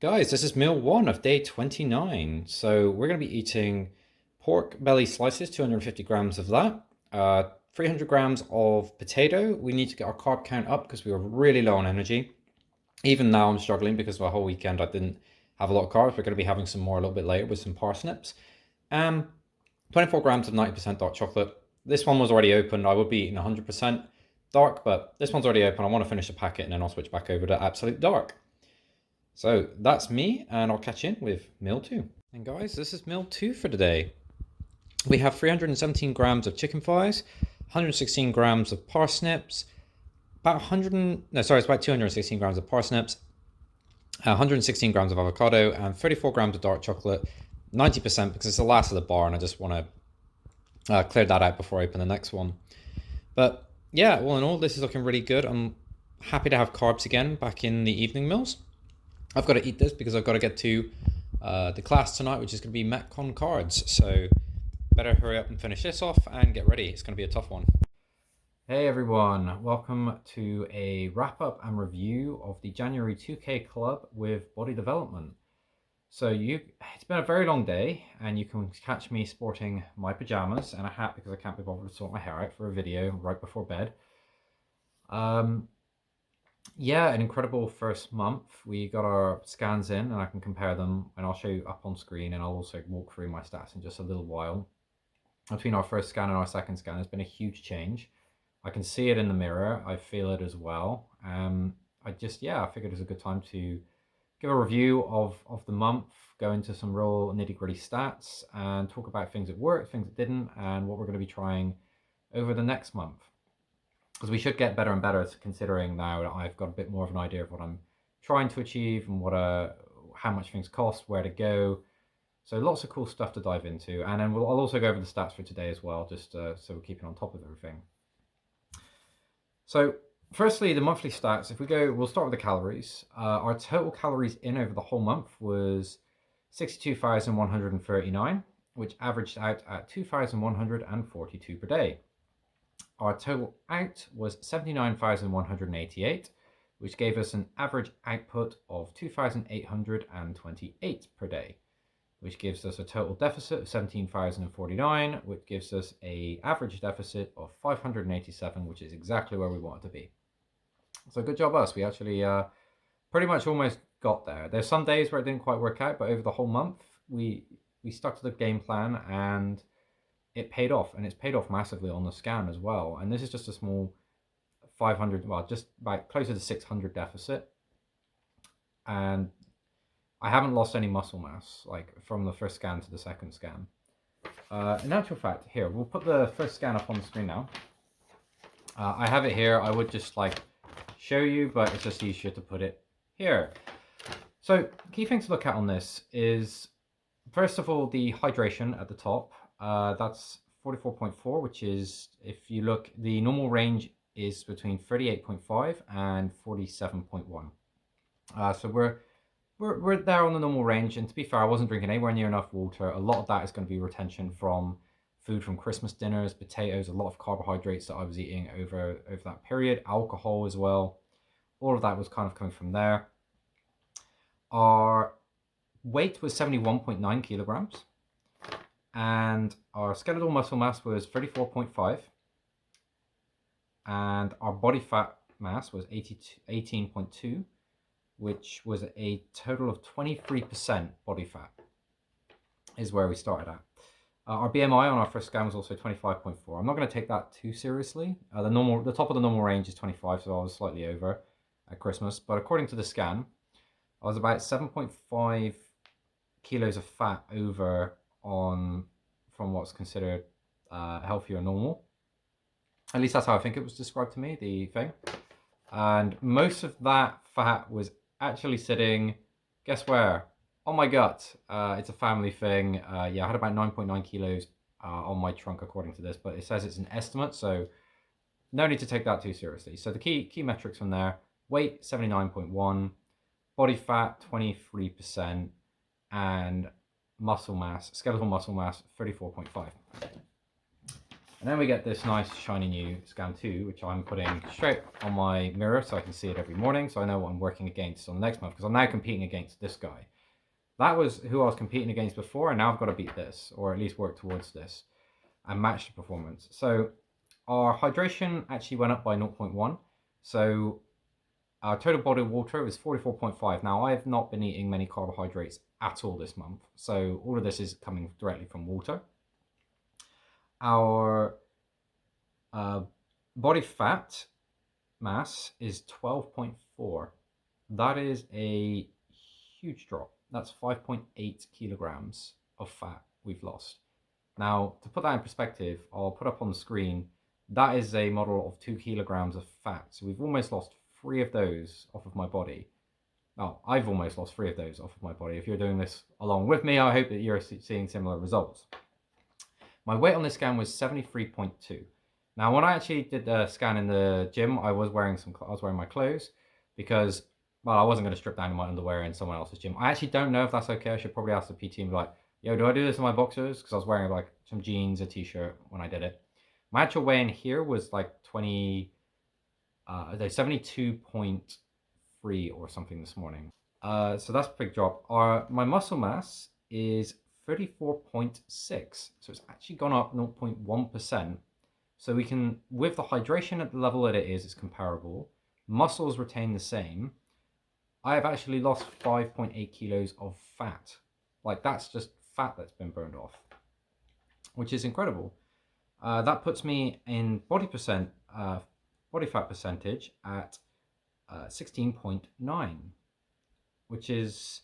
Guys, this is meal one of day 29. So we're going to be eating pork belly slices, 250 grams of that, 300 grams of potato. We need to get our carb count up because we were really low on energy. Even now I'm struggling because for a whole weekend I didn't have a lot of carbs. We're going to be having some more a little bit later with some parsnips. 24 grams of 90% dark chocolate. This one was already opened. I would be eating 100% dark, but this one's already open. I want to finish the packet and then I'll switch back over to absolute dark. So that's me, and I'll catch you in with meal two. And guys, this is meal two for today. We have 317 grams of chicken thighs, 116 grams of parsnips, it's about 216 grams of parsnips, 116 grams of avocado, and 34 grams of dark chocolate, 90% because it's the last of the bar, and I just want to clear that out before I open the next one. But yeah, all in all, this is looking really good. I'm happy to have carbs again back in the evening meals. I've got to eat this because I've got to get to the class tonight, which is going to be Metcon cards. So better hurry up and finish this off and get ready. It's going to be a tough one. Hey everyone, welcome to a wrap up and review of the January 2K Club with Body Development. So it's been a very long day, and you can catch me sporting my pajamas and a hat because I can't be bothered to sort my hair out for a video right before bed. Yeah, an incredible first month. We got our scans in and I can compare them, and I'll show you up on screen, and I'll also walk through my stats in just a little while. Between our first scan and our second scan, there's been a huge change. I can see it in the mirror. I feel it as well. I figured it was a good time to give a review of the month, go into some real nitty-gritty stats, and talk about things that worked, things that didn't, and what we're going to be trying over the next month. Because we should get better and better, considering now that I've got a bit more of an idea of what I'm trying to achieve and how much things cost, where to go. So lots of cool stuff to dive into. And then I'll also go over the stats for today as well, just so we're keeping on top of everything. So firstly, the monthly stats. We'll start with the calories. Our total calories in over the whole month was 62,139, which averaged out at 2,142 per day. Our total out was 79,188, which gave us an average output of 2,828 per day, which gives us a total deficit of 17,049, which gives us an average deficit of 587, which is exactly where we want it to be. So good job us. We actually pretty much almost got there. There's some days where it didn't quite work out, but over the whole month, we stuck to the game plan, and it paid off, and it's paid off massively on the scan as well. And this is just a small 500, well, just about closer to 600 deficit. And I haven't lost any muscle mass, like from the first scan to the second scan. In actual fact, here, we'll put the first scan up on the screen now. I have it here. I would just show you, but it's just easier to put it here. So key thing to look at on this is, first of all, the hydration at the top. That's 44.4, which is, if you look, the normal range is between 38.5 and 47.1. So we're there on the normal range, and to be fair, I wasn't drinking anywhere near enough water. A lot of that is going to be retention from food from Christmas dinners, potatoes, a lot of carbohydrates that I was eating over that period, alcohol as well. All of that was kind of coming from there. Our weight was 71.9 kilograms. And our skeletal muscle mass was 34.5, and our body fat mass was 18.2, which was a total of 23% body fat is where we started at. Our BMI on our first scan was also 25.4. I'm not going to take that too seriously. The top of the normal range is 25, so I was slightly over at Christmas. But according to the scan, I was about 7.5 kilos of fat over from what's considered healthy or normal. At least that's how I think it was described to me, the thing. And most of that fat was actually sitting, guess where? On my gut. It's a family thing. I had about 9.9 kilos on my trunk according to this, but it says it's an estimate, so no need to take that too seriously. So the key metrics from there: weight 79.1, body fat 23%, and muscle mass, skeletal muscle mass, 34.5. And then we get this nice shiny new Scan 2, which I'm putting straight on my mirror so I can see it every morning, so I know what I'm working against on the next month, because I'm now competing against this guy. That was who I was competing against before, and now I've got to beat this, or at least work towards this, and match the performance. So our hydration actually went up by 0.1. So our total body of water was 44.5. Now, I've not been eating many carbohydrates at all this month, so all of this is coming directly from water. Our body fat mass is 12.4. That is a huge drop. That's 5.8 kilograms of fat we've lost. Now, to put that in perspective, I'll put up on the screen, that is a model of 2 kilograms of fat. So we've almost lost 3 of those off of my body. Well, I've almost lost 3 of those off of my body. If you're doing this along with me, I hope that you're seeing similar results. My weight on this scan was 73.2. Now, when I actually did the scan in the gym, I was wearing my clothes because, well, I wasn't going to strip down in my underwear in someone else's gym. I actually don't know if that's okay. I should probably ask the PT and be like, yo, do I do this in my boxers? Because I was wearing like some jeans, a t-shirt when I did it. My actual weigh in here was like 72.3 or something this morning. So that's a big drop. My muscle mass is 34.6. So it's actually gone up 0.1%. So we can, with the hydration at the level that it is, it's comparable. Muscles retain the same. I have actually lost 5.8 kilos of fat. Like, that's just fat that's been burned off, which is incredible. That puts me in body fat percentage at 16.9, which is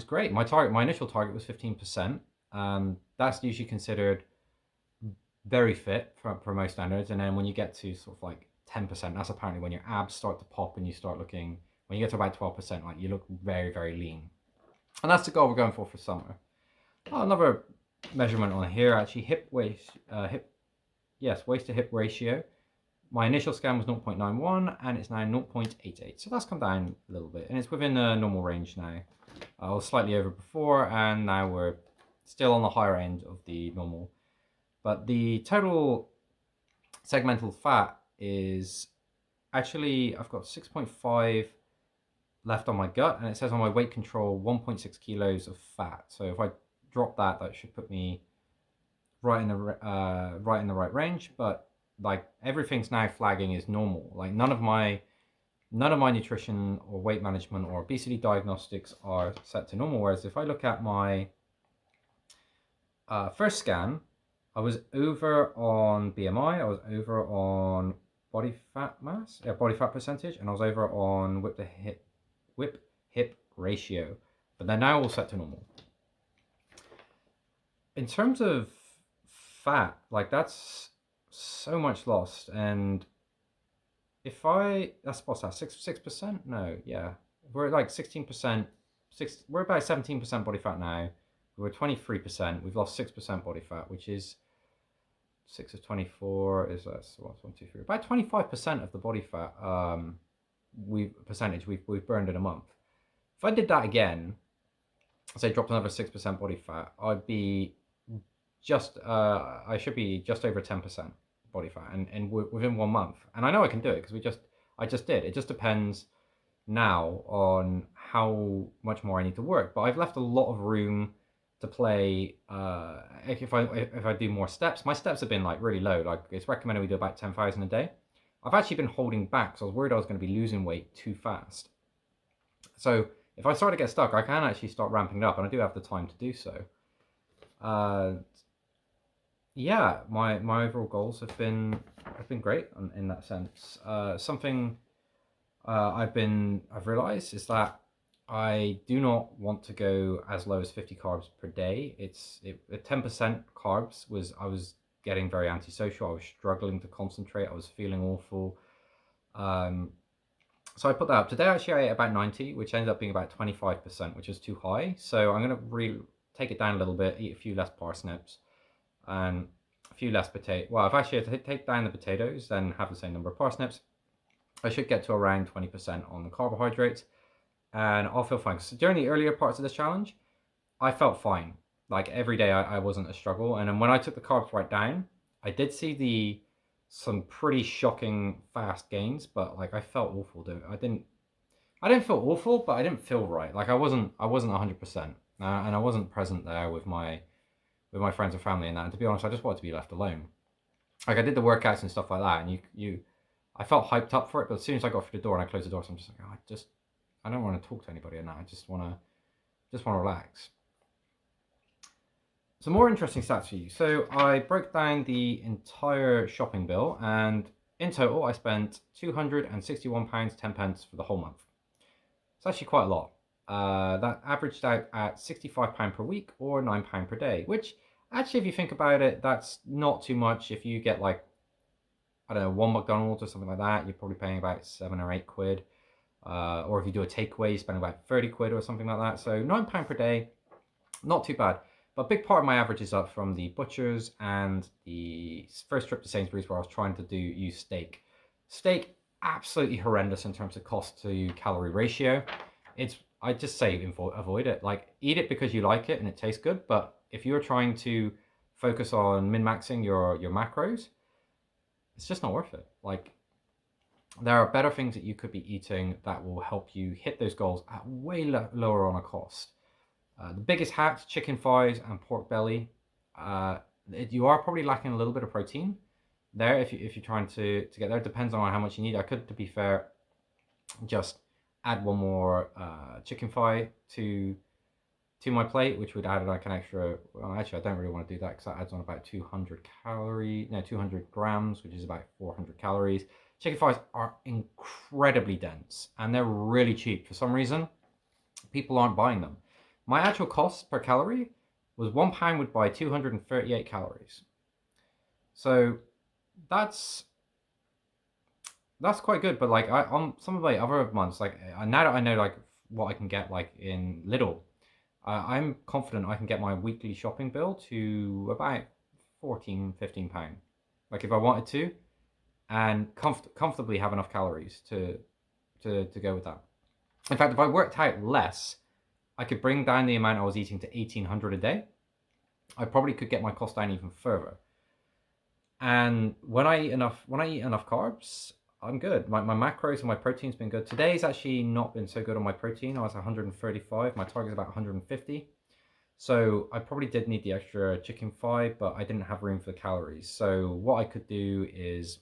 great. My initial target was 15%. That's usually considered very fit for most standards, and then when you get to sort of like 10%, that's apparently when your abs start to pop and you start looking. When you get to about 12%, like, you look very, very lean, and that's the goal we're going for summer. Another measurement on here, actually, waist to hip ratio. My initial scan was 0.91 and it's now 0.88. So that's come down a little bit and it's within the normal range now. I was slightly over before and now we're still on the higher end of the normal. But the total segmental fat is actually, I've got 6.5 left on my gut, and it says on my weight control 1.6 kilos of fat. So if I drop that, that should put me right in the right range. But like, everything's now flagging is normal. Like, none of my nutrition or weight management or obesity diagnostics are set to normal. Whereas if I look at my first scan, I was over on BMI, I was over on body fat percentage, and I was over on whip hip ratio, but they're now all set to normal. In terms of fat, like, that's so much lost. And if that's what's that, 6%? No, yeah, we're like 16%, we're about 17% body fat now. We're 23%, we've lost 6% body fat, which is 6 of 24 is that's 1, 2, 3, about 25% of the body fat we've burned in a month. If I did that again, say dropped another 6% body fat, I'd be I should be just over 10% body fat, and within 1 month. And I know I can do it because I just did. It just depends now on how much more I need to work. But I've left a lot of room to play. If I do more steps, my steps have been like really low. Like, it's recommended we do about 10,000 a day. I've actually been holding back because I was worried I was going to be losing weight too fast. So if I start to get stuck, I can actually start ramping it up, and I do have the time to do so. Yeah, my overall goals have been great in that sense. Something I've realized is that I do not want to go as low as 50 carbs per day. At 10% carbs I was getting very antisocial. I was struggling to concentrate. I was feeling awful. So I put that up. Today actually I ate about 90, which ended up being about 25%, which is too high. So I'm going to take it down a little bit, eat a few less parsnips and a few less potatoes. Well, if actually I take down the potatoes, then have the same number of parsnips, I should get to around 20% on the carbohydrates, and I'll feel fine. So during the earlier parts of this challenge, I felt fine. Like every day I wasn't a struggle. And then when I took the carbs right down, I did see some pretty shocking fast gains, but like I felt awful doing it. I didn't feel awful, but I didn't feel right. Like I wasn't 100%. And I wasn't present there with my friends and family and that. And to be honest, I just wanted to be left alone. Like I did the workouts and stuff like that, and I felt hyped up for it. But as soon as I got through the door and I closed the door, so I'm just like, oh, I don't want to talk to anybody and that. I just want to relax. Some more interesting stats for you. So I broke down the entire shopping bill, and in total, I spent £261 10 pence for the whole month. It's actually quite a lot. That averaged out at £65 per week or £9 per day, which actually, if you think about it, that's not too much. If you get like, I don't know, one McDonald's or something like that, you're probably paying about £7 or £8. Or if you do a takeaway, you spend about £30 or something like that. So £9 per day, not too bad. But a big part of my average is up from the butchers and the first trip to Sainsbury's where I was trying to use steak. Steak, absolutely horrendous in terms of cost to calorie ratio. I just say avoid it. Like, eat it because you like it and it tastes good. But if you're trying to focus on min-maxing your macros, it's just not worth it. Like, there are better things that you could be eating that will help you hit those goals at way lower on a cost. The biggest hacks, chicken thighs and pork belly. You are probably lacking a little bit of protein there if you're trying to get there. It depends on how much you need. I could, to be fair, just add one more chicken thigh to my plate, which would add like an extra. Well, actually, I don't really want to do that because that adds on about 200 grams, which is about 400 calories. Chicken thighs are incredibly dense and they're really cheap. For some reason, people aren't buying them. My actual cost per calorie was £1 would buy 238 calories. So that's quite good. But like on some of my other months, like now that I know like what I can get like in Lidl, I'm confident I can get my weekly shopping bill to about £14-15. Like if I wanted to, and comfortably have enough calories to go with that. In fact, if I worked out less, I could bring down the amount I was eating to 1,800 a day. I probably could get my cost down even further. And when I eat enough carbs, I'm good. My macros and my protein's been good. Today's actually not been so good on my protein. I was 135. My target's about 150. So I probably did need the extra chicken thigh, but I didn't have room for the calories. So what I could do is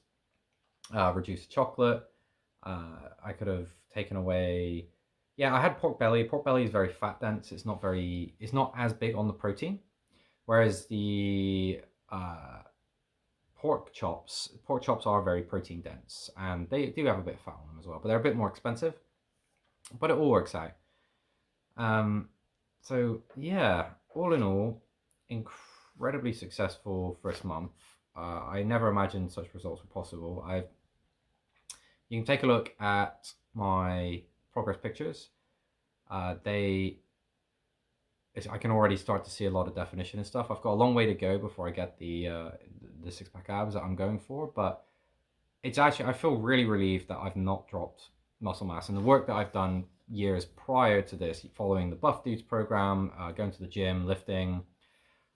reduce the chocolate. I could have taken away. Yeah, I had pork belly. Pork belly is very fat dense. It's not as big on the protein, whereas the pork chops are very protein dense, and they do have a bit of fat on them as well, but they're a bit more expensive. But it all works out. So yeah, all in all, incredibly successful first month. I never imagined such results were possible. You can take a look at my progress pictures. I can already start to see a lot of definition and stuff. I've got a long way to go before I get the six-pack abs that I'm going for, but it's actually, I feel really relieved that I've not dropped muscle mass. And the work that I've done years prior to this, following the Buff Dudes program, going to the gym, lifting,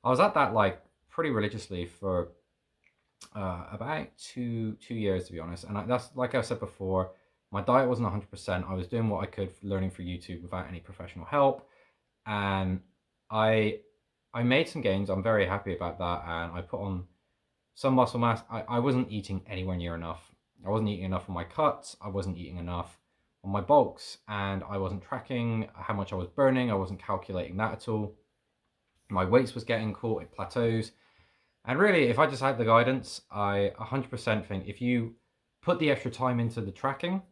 I was at that like pretty religiously for about two years, to be honest. And that's, like I said before, my diet wasn't 100%. I was doing what I could, learning for YouTube without any professional help. And I made some gains. I'm very happy about that. And I put on some muscle mass. I wasn't eating anywhere near enough. I wasn't eating enough on my cuts. I wasn't eating enough on my bulks. And I wasn't tracking how much I was burning. I wasn't calculating that at all. My weights was getting caught at plateaus. And really, if I just had the guidance, I 100% think if you put the extra time into the tracking,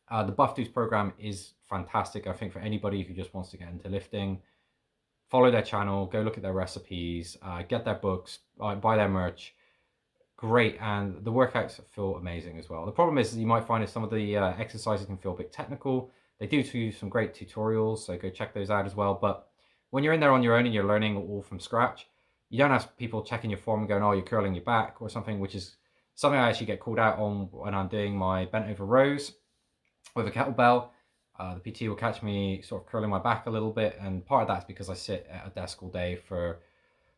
the Buff Dudes program is fantastic. I think for anybody who just wants to get into lifting, follow their channel, go look at their recipes, get their books, buy their merch. Great, and the workouts feel amazing as well. The problem is you might find that some of the exercises can feel a bit technical. They do some great tutorials, so go check those out as well. But when you're in there on your own and you're learning all from scratch, you don't have people checking your form and going, oh, you're curling your back or something, which is something I actually get called out on when I'm doing my bent over rows with a kettlebell. The PT will catch me sort of curling my back a little bit, and part of that's because I sit at a desk all day for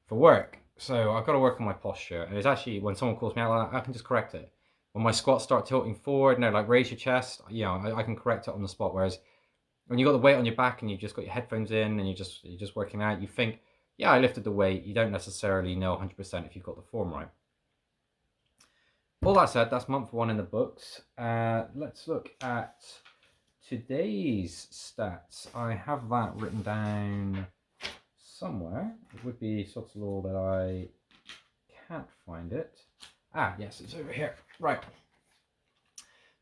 work. So I've got to work on my posture. And it's actually, when someone calls me out, I can just correct it. When my squats start tilting forward, and they're like, raise your chest, I can correct it on the spot. Whereas when you got the weight on your back and you just got your headphones in and you're just working out, you think, yeah, I lifted the weight. You don't necessarily know 100% if you've got the form right. All that said, that's month 1 in the books. Let's look at today's stats. I have that written down somewhere. It would be sort of law that I can't find it. Yes, it's over here. Right.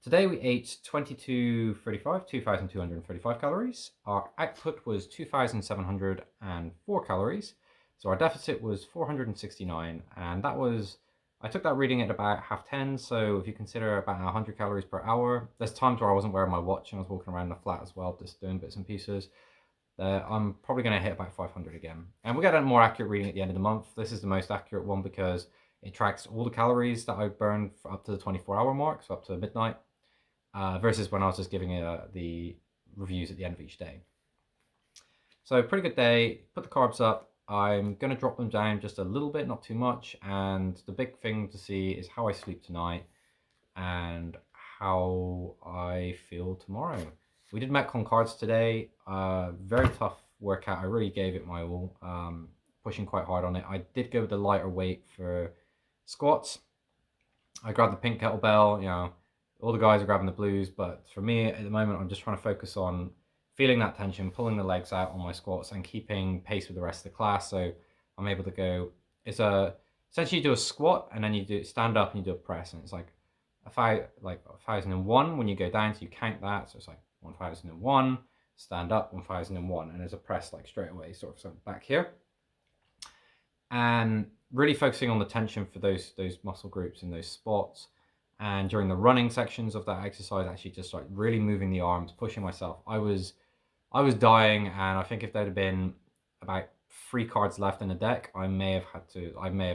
Today we ate 2,235 calories. Our output was 2,704 calories. So our deficit was 469, and that was, I took that reading at about 10:30. So if you consider about 100 calories per hour, there's times where I wasn't wearing my watch and I was walking around the flat as well, just doing bits and pieces. I'm probably going to hit about 500 again. And we'll get a more accurate reading at the end of the month. This is the most accurate one because it tracks all the calories that I burned for up to the 24-hour mark, so up to midnight, versus when I was just giving the reviews at the end of each day. So pretty good day. Put the carbs up. I'm going to drop them down just a little bit, not too much. And the big thing to see is how I sleep tonight and how I feel tomorrow. We did Metcon cards today. Very tough workout. I really gave it my all, pushing quite hard on it. I did go with the lighter weight for squats. I grabbed the pink kettlebell. All the guys are grabbing the blues, but for me at the moment, I'm just trying to focus on feeling that tension, pulling the legs out on my squats, and keeping pace with the rest of the class. So I'm able to go. Essentially you do a squat and then you do stand up and you do a press, and it's like 1,001 when you go down, so you count that. So it's like 1,001, stand up, 1,001, and there's a press like straight away, sort of back here. And really focusing on the tension for those muscle groups in those spots. And during the running sections of that exercise, actually just like really moving the arms, pushing myself. I was dying, and I think if there'd have been about 3 cards left in the deck, I may have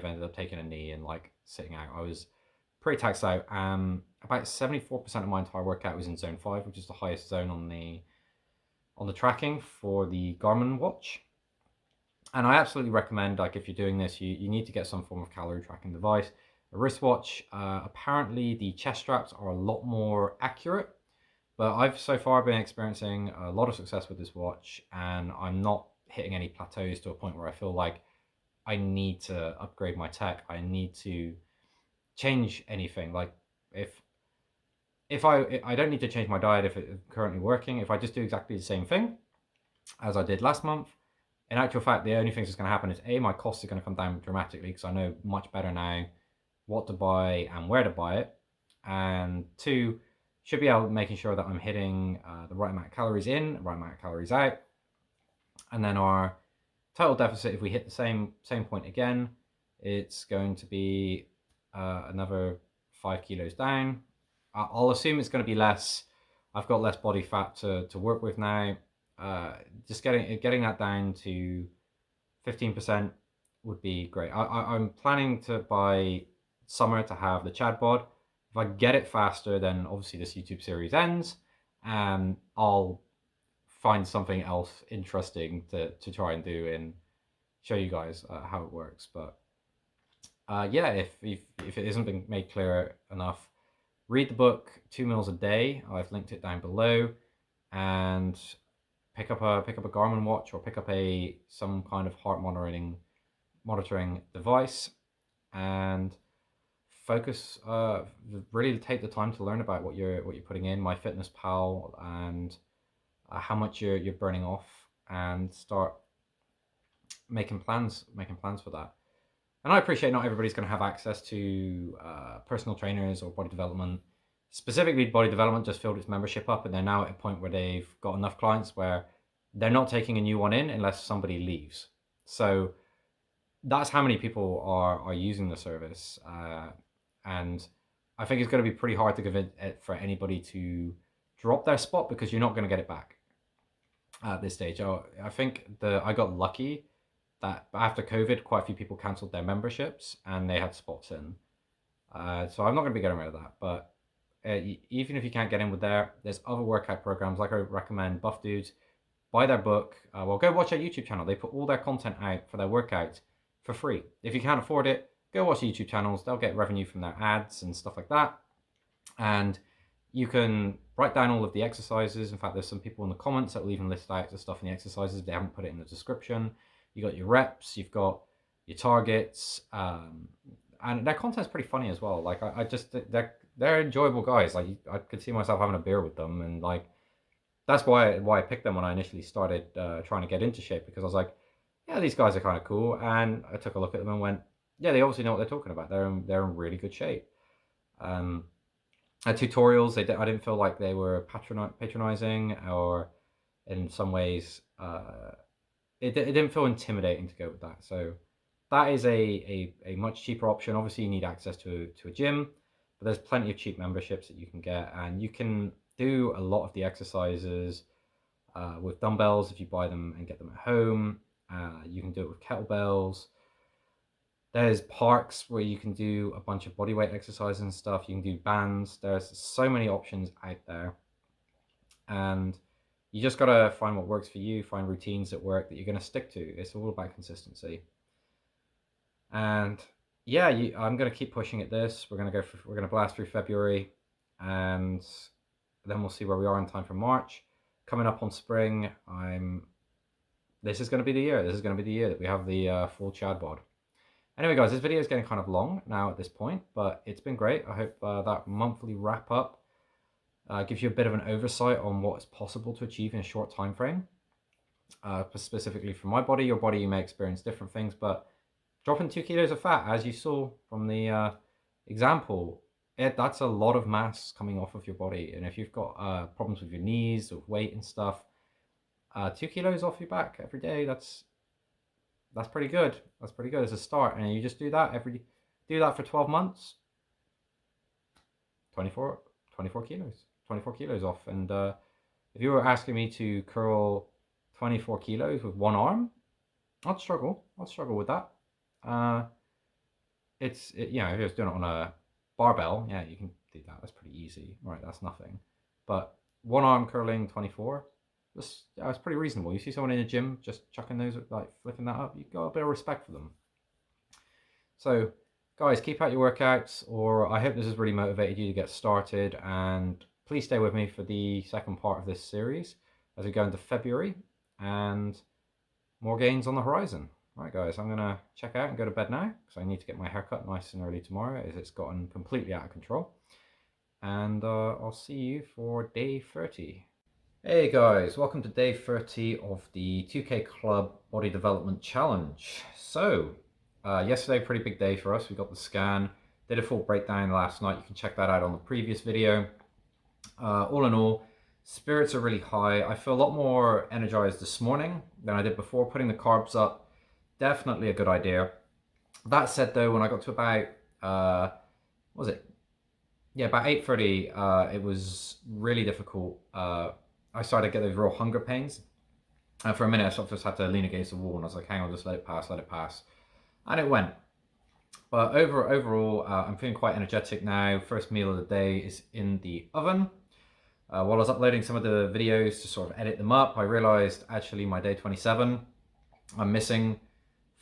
ended up taking a knee and like sitting out. I was pretty taxed out. About 74% of my entire workout was in zone 5, which is the highest zone on the tracking for the Garmin Watch. And I absolutely recommend, like, if you're doing this, you need to get some form of calorie tracking device. A wristwatch, apparently the chest straps are a lot more accurate, but I've so far been experiencing a lot of success with this watch, and I'm not hitting any plateaus to a point where I feel like I need to upgrade my tech. I need to change anything. Like if I don't need to change my diet if it's currently working. If I just do exactly the same thing as I did last month, in actual fact, the only thing that's going to happen is my costs are going to come down dramatically because I know much better now what to buy and where to buy it. And 2, should be able making sure that I'm hitting the right amount of calories in, the right amount of calories out. And then our total deficit, if we hit the same point again, it's going to be another 5 kilos down. I'll assume it's going to be less. I've got less body fat to work with now. Just getting that down to 15% would be great. I'm planning to by summer to have the Chad bod. If I get it faster, then obviously this YouTube series ends, and I'll find something else interesting to try and do and show you guys how it works. But yeah, if it isn't been made clear enough, read the book 2 Meals a Day. I've linked it down below, and pick up a Garmin watch or pick up some kind of heart monitoring device, and focus. Really take the time to learn about what you're putting in MyFitnessPal and how much you're burning off, and start making plans for that. And I appreciate not everybody's going to have access to personal trainers or body development. Specifically, body development just filled its membership up, and they're now at a point where they've got enough clients where they're not taking a new one in unless somebody leaves. So that's how many people are using the service. And I think it's going to be pretty hard to convince for anybody to drop their spot, because you're not going to get it back at this stage. I think I got lucky that after COVID, quite a few people cancelled their memberships and they had spots in. So I'm not going to be getting rid of that. But even if you can't get in with there's other workout programs. Like I recommend Buff Dudes, buy their book. Well, go watch their YouTube channel. They put all their content out for their workouts for free. If you can't afford it, go watch the YouTube channels. They'll get revenue from their ads and stuff like that. And you can write down all of the exercises. In fact, there's some people in the comments that will even list out the stuff in the exercises. They haven't put it in the description. You got your reps, you've got your targets, and their content's pretty funny as well. Like I just they're enjoyable guys. Like I could see myself having a beer with them, and like that's why I picked them when I initially started trying to get into shape, because I was like, yeah, these guys are kind of cool. And I took a look at them and went, yeah, they obviously know what they're talking about. They're in really good shape. Tutorials, I didn't feel like they were patronizing, or in some ways, it didn't feel intimidating to go with that. So that is a much cheaper option. Obviously, you need access to a gym, but there's plenty of cheap memberships that you can get, and you can do a lot of the exercises with dumbbells if you buy them and get them at home. You can do it with kettlebells. There's parks where you can do a bunch of bodyweight exercises and stuff. You can do bands. There's so many options out there. And you just got to find what works for you, find routines that work that you're going to stick to. It's all about consistency. And yeah, I'm going to keep pushing at this. We're going to blast through February, and then we'll see where we are in time for March. Coming up on spring, this is going to be the year. This is going to be the year that we have the full Chad bod. Anyway, guys, this video is getting kind of long now at this point, but it's been great. I hope that monthly wrap up gives you a bit of an oversight on what is possible to achieve in a short time frame. Specifically for my body, your body, you may experience different things, but dropping 2 kilos of fat, as you saw from the example, that's a lot of mass coming off of your body. And if you've got problems with your knees or weight and stuff, 2 kilos off your back every day, that's pretty good. That's pretty good as a start. And you just do that for 12 months, 24 kilos, 24 kilos off. And if you were asking me to curl 24 kilos with one arm, I'd struggle with that. If you're just doing it on a barbell, yeah, you can do that. That's pretty easy. Right, that's nothing. But one arm curling 24, it's pretty reasonable. You see someone in a gym just chucking those, like flipping that up, you've got a bit of respect for them. So guys, keep out your workouts, or I hope this has really motivated you to get started, and please stay with me for the second part of this series as we go into February, and more gains on the horizon. Right guys, I'm gonna check out and go to bed now, because I need to get my haircut nice and early tomorrow, as it's gotten completely out of control. And I'll see you for day 30. Hey guys, welcome to day 30 of the 2K Club Body Development Challenge. So, yesterday, pretty big day for us. We got the scan, did a full breakdown last night. You can check that out on the previous video. All in all, spirits are really high. I feel a lot more energized this morning than I did before. Putting the carbs up, definitely a good idea. That said though, when I got to about, what was it? Yeah, about 8:30, it was really difficult. I started to get those real hunger pains. And for a minute, I sort of just had to lean against the wall, and I was like, hang on, just let it pass. And it went. But overall, I'm feeling quite energetic now. First meal of the day is in the oven. While I was uploading some of the videos to sort of edit them up, I realized actually my day 27, I'm missing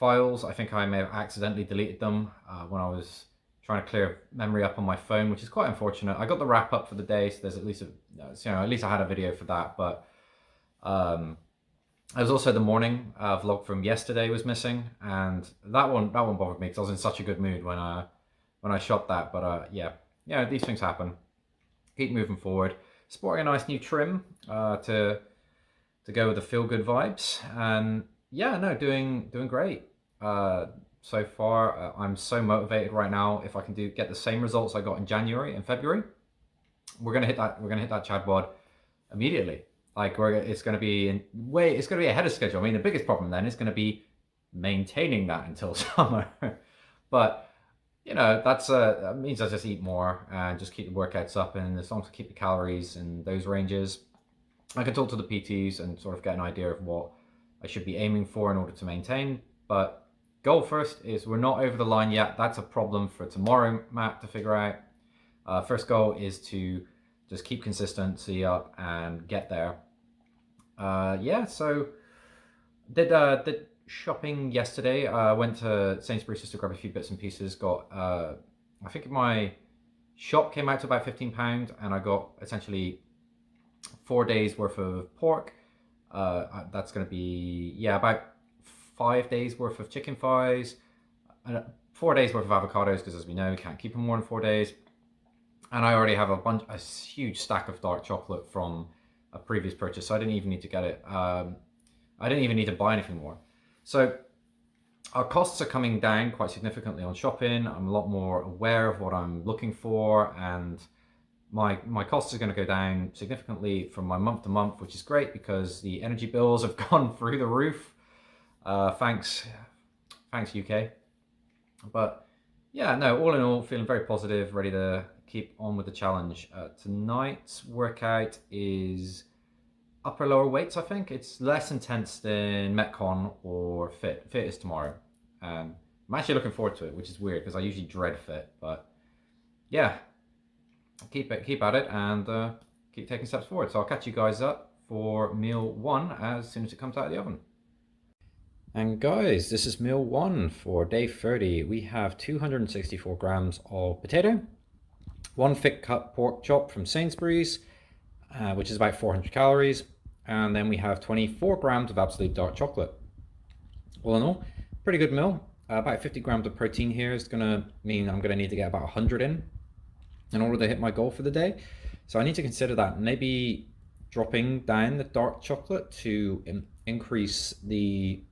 files. I think I may have accidentally deleted them when I was trying to clear memory up on my phone, which is quite unfortunate. I got the wrap up for the day, so there's at least at least I had a video for that. But there was also the morning vlog from yesterday was missing, and that one bothered me because I was in such a good mood when I shot that. But yeah, these things happen. Keep moving forward. Sporting a nice new trim to go with the feel good vibes, and yeah, no, doing great. So far, I'm so motivated right now. If I can get the same results I got in January and February, we're gonna hit that Chad bod immediately. Like it's gonna be ahead of schedule. I mean, the biggest problem then is gonna be maintaining that until summer. But that means I just eat more and just keep the workouts up, and as long as I keep the calories in those ranges, I can talk to the PTs and sort of get an idea of what I should be aiming for in order to maintain. But goal first is we're not over the line yet. That's a problem for tomorrow, Matt, to figure out. First goal is to just keep consistency up and get there. Yeah, so did shopping yesterday. Went to Sainsbury's just to grab a few bits and pieces. Got I think my shop came out to about £15, and I got essentially 4 days worth of pork. That's going to be, yeah, about 5 days worth of chicken thighs, 4 days worth of avocados, because as we know, you can't keep them more than 4 days. And I already have a huge stack of dark chocolate from a previous purchase, so I didn't even need to get it. I didn't even need to buy anything more. So our costs are coming down quite significantly on shopping. I'm a lot more aware of what I'm looking for, and my costs are going to go down significantly from my month to month, which is great because the energy bills have gone through the roof. Thanks UK. But yeah, no, all in all, feeling very positive, ready to keep on with the challenge. Tonight's workout is upper lower weights. I think it's less intense than Metcon or Fit. Fit is tomorrow, and I'm actually looking forward to it, which is weird because I usually dread Fit. But yeah, keep at it, and keep taking steps forward. So I'll catch you guys up for meal one as soon as it comes out of the oven. And guys, this is meal one for day 30. We have 264 grams of potato, one thick cut pork chop from Sainsbury's, which is about 400 calories, and then we have 24 grams of absolute dark chocolate. All in all, pretty good meal. About 50 grams of protein here is going to mean I'm going to need to get about 100 in order to hit my goal for the day. So I need to consider that. Maybe dropping down the dark chocolate to increase the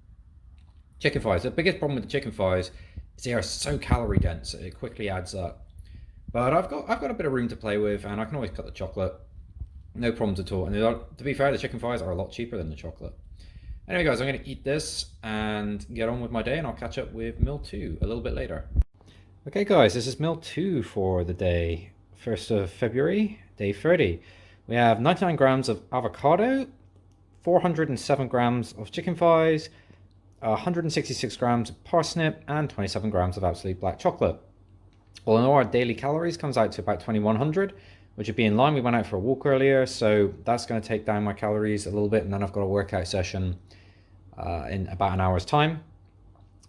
chicken thighs. The biggest problem with the chicken thighs is they are so calorie dense, it quickly adds up. But I've got a bit of room to play with, and I can always cut the chocolate. No problems at all. And to be fair, the chicken thighs are a lot cheaper than the chocolate. Anyway, guys, I'm going to eat this and get on with my day, and I'll catch up with meal two a little bit later. Okay, guys, this is meal two for the day, 1st of February, day 30. We have 99 grams of avocado, 407 grams of chicken thighs, 166 grams of parsnip, and 27 grams of absolute black chocolate. All in all, our daily calories comes out to about 2100, which would be in line. We went out for a walk earlier, so that's going to take down my calories a little bit, and then I've got a workout session in about an hour's time.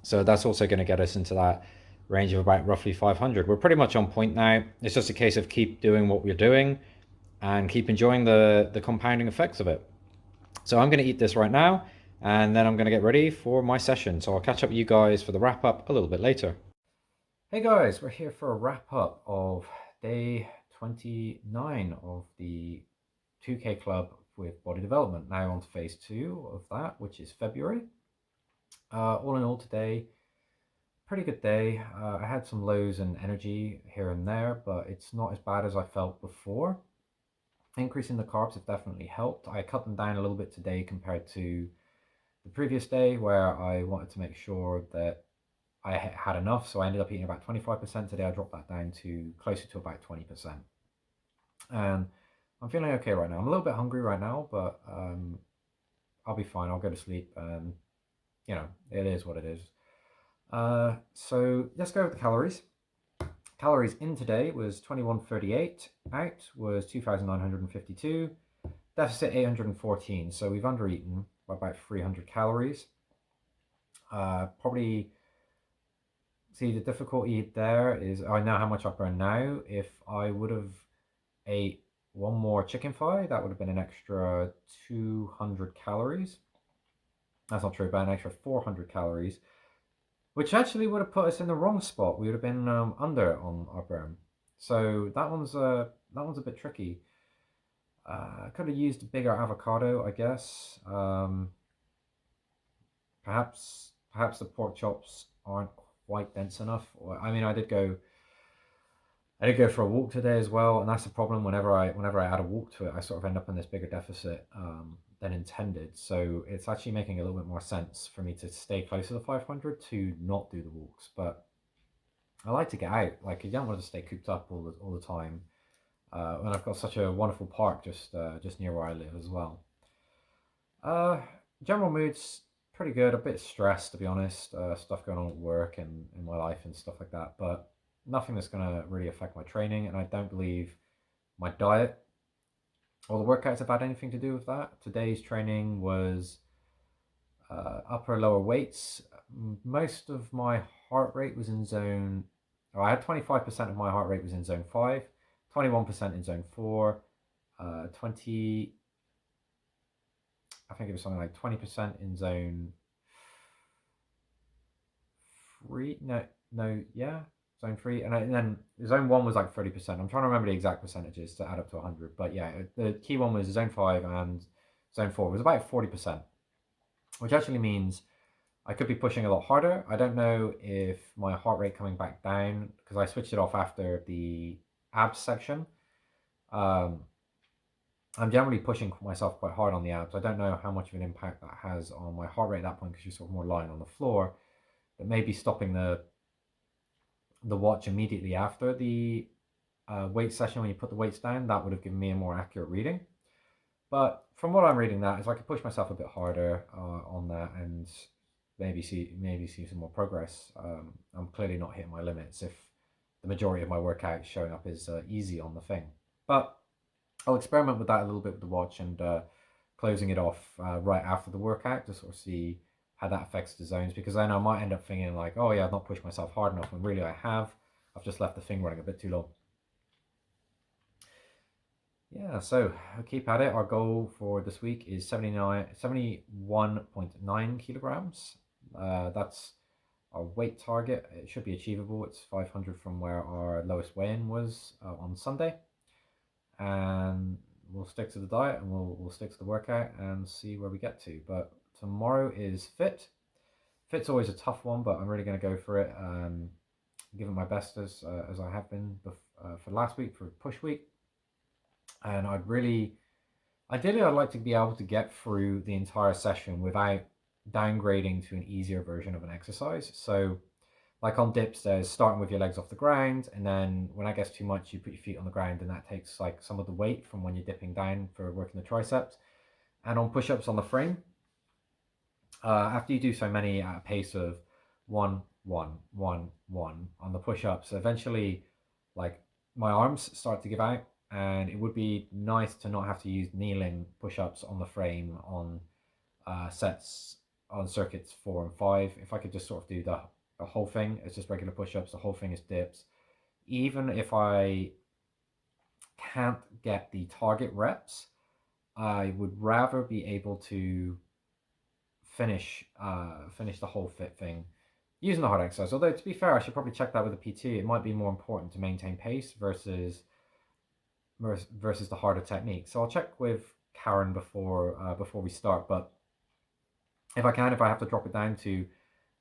So that's also going to get us into that range of about roughly 500. We're pretty much on point now. It's just a case of keep doing what we're doing and keep enjoying the compounding effects of it. So I'm going to eat this right now, and then I'm going to get ready for my session. So I'll catch up with you guys for the wrap up a little bit later. Hey guys, we're here for a wrap up of day 29 of the 2K Club with Body Development. Now on to phase 2 of that, which is February. All in all today, pretty good day. I had some lows in energy here and there, but it's not as bad as I felt before. Increasing the carbs have definitely helped. I cut them down a little bit today compared to the previous day, where I wanted to make sure that I had enough, so I ended up eating about 25%. Today I dropped that down to closer to about 20%. And I'm feeling okay right now. I'm a little bit hungry right now, but I'll be fine. I'll go to sleep, and you know, it is what it is. So let's go with the calories. Calories in today was 2138, out was 2952, deficit 814. So we've undereaten by about 300 calories. Probably, see, the difficulty there is I know how much I burn now. If I would have ate one more chicken thigh, that would have been an extra 200 calories. That's not true, but an extra 400 calories, which actually would have put us in the wrong spot. We would have been under on our burn. So that one's a bit tricky. I could have used a bigger avocado, I guess. Perhaps the pork chops aren't quite dense enough. Or, I mean, I did go for a walk today as well, and that's the problem. Whenever I add a walk to it, I sort of end up in this bigger deficit than intended. So it's actually making a little bit more sense for me to stay closer to 500 to not do the walks. But I like to get out. Like, you don't want to stay cooped up all the time. And I've got such a wonderful park just near where I live as well. General mood's pretty good. A bit stressed, to be honest. Stuff going on at work and in my life and stuff like that. But nothing that's going to really affect my training, and I don't believe my diet or the workouts have had anything to do with that. Today's training was upper lower weights. Most of my heart rate was in zone, or I had 25% of my heart rate was in zone 5, 21% in zone 4, 20, I think it was something like 20% in zone 3. Yeah, zone 3. And then zone 1 was like 30%. I'm trying to remember the exact percentages to add up to 100. But yeah, the key one was zone 5, and zone 4 was about 40%, which actually means I could be pushing a lot harder. I don't know if my heart rate coming back down, because I switched it off after the abs section. I'm generally pushing myself quite hard on the abs. I don't know how much of an impact that has on my heart rate at that point, because you're sort of more lying on the floor. But maybe stopping the watch immediately after the weight session, when you put the weights down, that would have given me a more accurate reading. But from what I'm reading, that is I could push myself a bit harder on that, and maybe see some more progress. I'm clearly not hitting my limits if the majority of my workout showing up is easy on the thing. But I'll experiment with that a little bit with the watch, and closing it off right after the workout to sort of see how that affects the zones, because then I might end up thinking like, oh yeah, I've not pushed myself hard enough, when really I have. I've just left the thing running a bit too long. Yeah, so I'll keep at it. Our goal for this week is 71.9 kilograms. That's our weight target. It should be achievable. It's 500 from where our lowest weigh-in was on Sunday. And we'll stick to the diet, and we'll stick to the workout and see where we get to. But tomorrow is fit. Fit's always a tough one, but I'm really going to go for it. Give it my best as I have been for last week, for push week. And ideally, I'd like to be able to get through the entire session without downgrading to an easier version of an exercise. So like on dips, there's starting with your legs off the ground, and then when that gets too much, you put your feet on the ground, and that takes like some of the weight from when you're dipping down for working the triceps. And on push-ups on the frame, after you do so many at a pace of 1, 1, 1, 1 on the push-ups, eventually like my arms start to give out, and it would be nice to not have to use kneeling push-ups on the frame on sets on circuits 4 and 5. If I could just sort of do the whole thing as just regular push-ups, the whole thing is dips. Even if I can't get the target reps, I would rather be able to finish the whole fit thing using the hard exercise. Although to be fair, I should probably check that with a PT. It might be more important to maintain pace versus the harder technique. So I'll check with Karen before we start. But if I have to drop it down to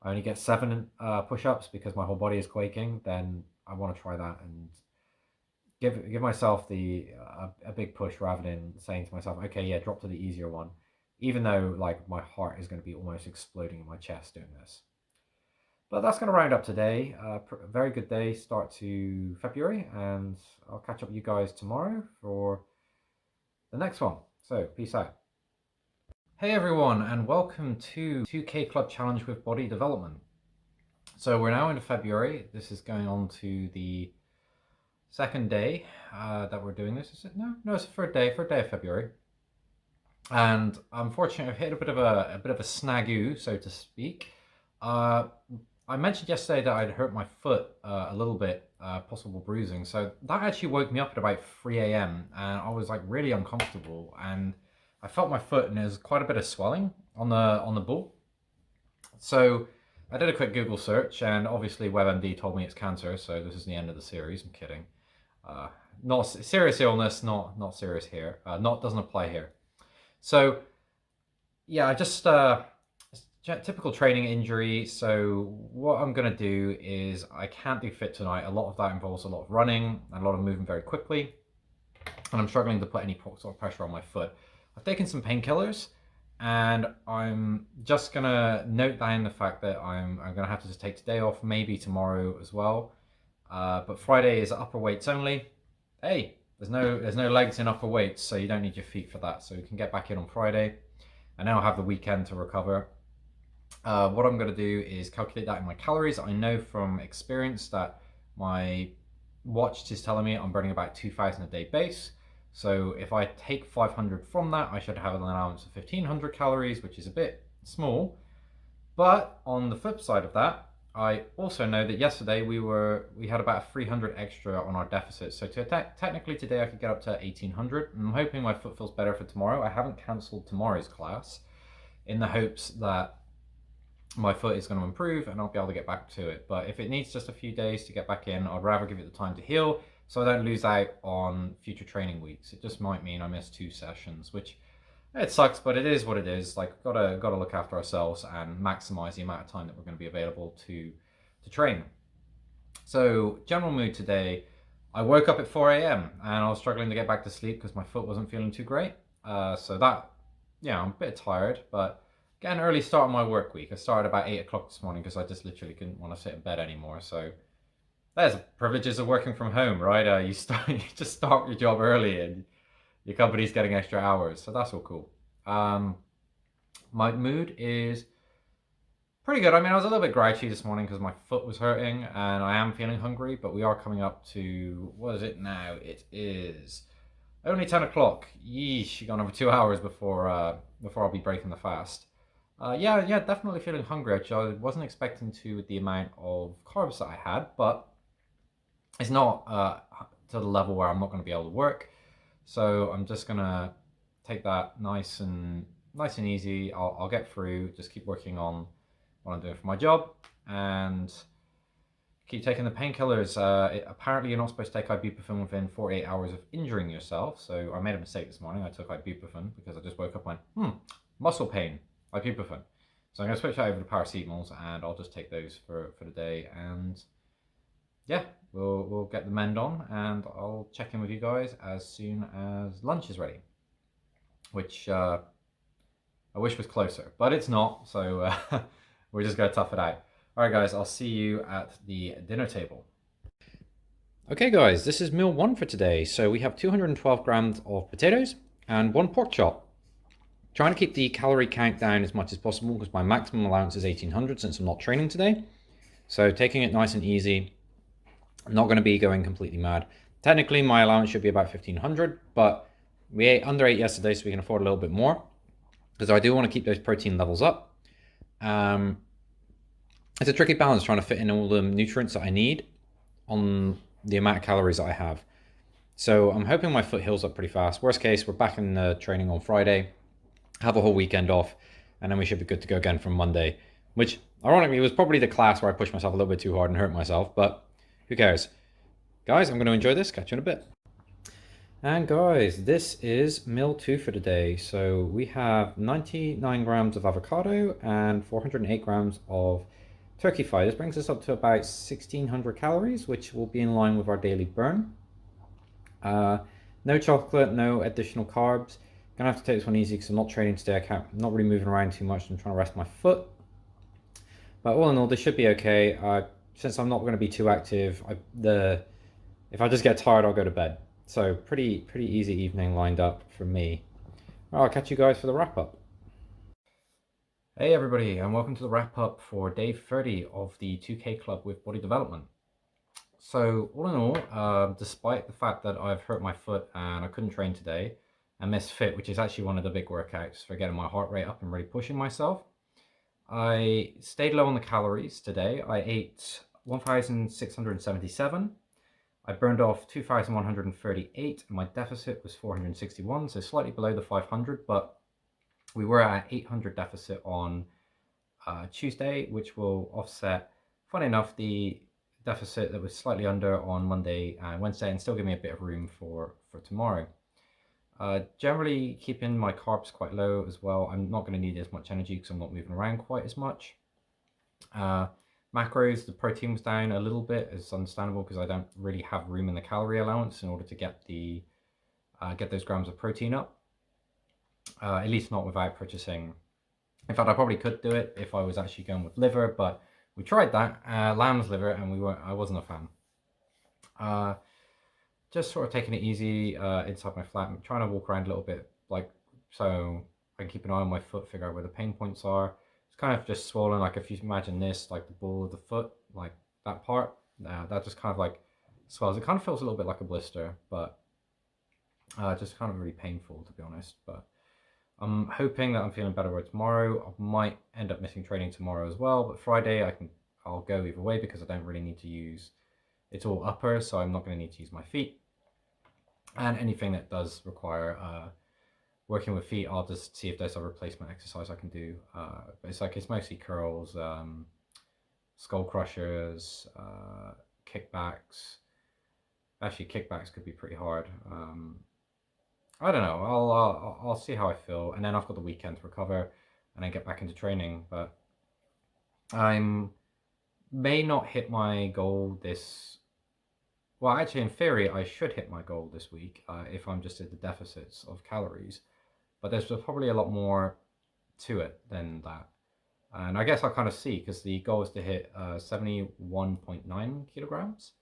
I only get 7 push-ups because my whole body is quaking, then I want to try that and give myself a big push, rather than saying to myself, okay, yeah, drop to the easier one, even though like my heart is going to be almost exploding in my chest doing this. But that's going to round up today. Very good day, start to February, and I'll catch up with you guys tomorrow for the next one. So peace out. Hey everyone, and welcome to 2K Club Challenge with Body Development. So we're now into February. This is going on to the second day that we're doing this. Is it? No, it's the third day of February. And unfortunately, I've hit a bit of a snagu, so to speak. I mentioned yesterday that I'd hurt my foot a little bit, possible bruising. So that actually woke me up at about 3 a.m. and I was like really uncomfortable, and I felt my foot, and there's quite a bit of swelling on the ball. So I did a quick Google search, and obviously WebMD told me it's cancer. So this is the end of the series. I'm kidding. Not serious illness, not serious here. Doesn't apply here. So yeah, I just typical training injury. So what I'm gonna do is I can't do fit tonight. A lot of that involves a lot of running and a lot of moving very quickly, and I'm struggling to put any sort of pressure on my foot. I've taken some painkillers, and I'm just gonna note down the fact that I'm gonna have to just take today off, maybe tomorrow as well. But Friday is upper weights only. Hey, there's no legs in upper weights, so you don't need your feet for that. So you can get back in on Friday, and then I'll have the weekend to recover. What I'm gonna do is calculate that in my calories. I know from experience that My watch is telling me I'm burning about 2,000 a day base. So if I take 500 from that, I should have an allowance of 1,500 calories, which is a bit small. But on the flip side of that, I also know that yesterday we had about 300 extra on our deficit. So technically today I could get up to 1,800. I'm hoping my foot feels better for tomorrow. I haven't cancelled tomorrow's class in the hopes that my foot is going to improve and I'll be able to get back to it. But if it needs just a few days to get back in, I'd rather give it the time to heal so I don't lose out on future training weeks. It just might mean I miss 2 sessions, which it sucks, but it is what it is. Like, gotta look after ourselves and maximize the amount of time that we're going to be available to train. So general mood today, I woke up at 4 a.m. and I was struggling to get back to sleep because my foot wasn't feeling too great. So that, yeah, I'm a bit tired, but get an early start on my work week. I started about 8 o'clock this morning because I just literally couldn't want to sit in bed anymore. So there's the privileges of working from home, right? You just start your job early and your company's getting extra hours. So that's all cool. My mood is pretty good. I mean, I was a little bit grouchy this morning because my foot was hurting and I am feeling hungry, but we are coming up to, what is it now? It is only 10 o'clock. Yeesh, gone over 2 hours before I'll be breaking the fast. Yeah, definitely feeling hungry, which I wasn't expecting to with the amount of carbs that I had, but it's not to the level where I'm not going to be able to work. So I'm just gonna take that nice and easy. I'll get through, just keep working on what I'm doing for my job and keep taking the painkillers. Apparently you're not supposed to take ibuprofen within 48 hours of injuring yourself. So I made a mistake this morning. I took ibuprofen because I just woke up and went, muscle pain, ibuprofen. So I'm gonna switch that over to paracetamols and I'll just take those for the day. And yeah, we'll get the mend on and I'll check in with you guys as soon as lunch is ready, which I wish was closer, but it's not, so we're just gonna tough it out. All right, guys, I'll see you at the dinner table. Okay, guys, this is meal 1 for today. So we have 212 grams of potatoes and 1 pork chop. Trying to keep the calorie count down as much as possible because my maximum allowance is 1,800 since I'm not training today. So taking it nice and easy. I'm not going to be going completely mad. Technically, my allowance should be about 1,500, but we ate under 8 yesterday, so we can afford a little bit more because I do want to keep those protein levels up. It's a tricky balance trying to fit in all the nutrients that I need on the amount of calories that I have. So I'm hoping my foot heals up pretty fast. Worst case, we're back in the training on Friday, have a whole weekend off, and then we should be good to go again from Monday, which ironically was probably the class where I pushed myself a little bit too hard and hurt myself, but who cares? Guys, I'm going to enjoy this. Catch you in a bit. And guys, this is meal 2 for today. So we have 99 grams of avocado and 408 grams of turkey thigh. This brings us up to about 1,600 calories, which will be in line with our daily burn. No chocolate, no additional carbs. Gonna have to take this one easy because I'm not training today. I'm not really moving around too much. I'm trying to rest my foot. But all in all, this should be okay. Since I'm not going to be too active, if I just get tired, I'll go to bed. So pretty easy evening lined up for me. I'll catch you guys for the wrap up. Hey everybody, and welcome to the wrap up for day 30 of the 2K Club with Body Development. So all in all, despite the fact that I've hurt my foot and I couldn't train today and missed fit, which is actually one of the big workouts for getting my heart rate up and really pushing myself, I stayed low on the calories today. I ate 1,677. I burned off 2,138. My deficit was 461, so slightly below the 500, but we were at 800 deficit on Tuesday, which will offset, funny enough, the deficit that was slightly under on Monday and Wednesday and still give me a bit of room for tomorrow. Generally keeping my carbs quite low as well. I'm not going to need as much energy because I'm not moving around quite as much. Macros, the protein was down a little bit. It's understandable because I don't really have room in the calorie allowance in order to get those grams of protein up. At least not without purchasing. In fact, I probably could do it if I was actually going with liver, but we tried that, lamb's liver, and I wasn't a fan. Just sort of taking it easy inside my flat. I'm trying to walk around a little bit, so I can keep an eye on my foot, figure out where the pain points are. It's kind of just swollen, like if you imagine this, like the ball of the foot, like that part. that just kind of like swells. It kind of feels a little bit like a blister, but just kind of really painful, to be honest. But I'm hoping that I'm feeling better by tomorrow. I might end up missing training tomorrow as well, but Friday I'll go either way because I don't really need to use, it's all upper, so I'm not going to need to use my feet. And anything that does require working with feet, I'll just see if there's a replacement exercise I can do. But it's mostly curls, skull crushers, kickbacks. Actually, kickbacks could be pretty hard. I don't know. I'll see how I feel, and then I've got the weekend to recover, and then get back into training. But I may not hit my goal this. Well, actually, in theory, I should hit my goal this week if I'm just at the deficits of calories. But there's probably a lot more to it than that. And I guess I'll kind of see, because the goal is to hit 71.9 kilograms,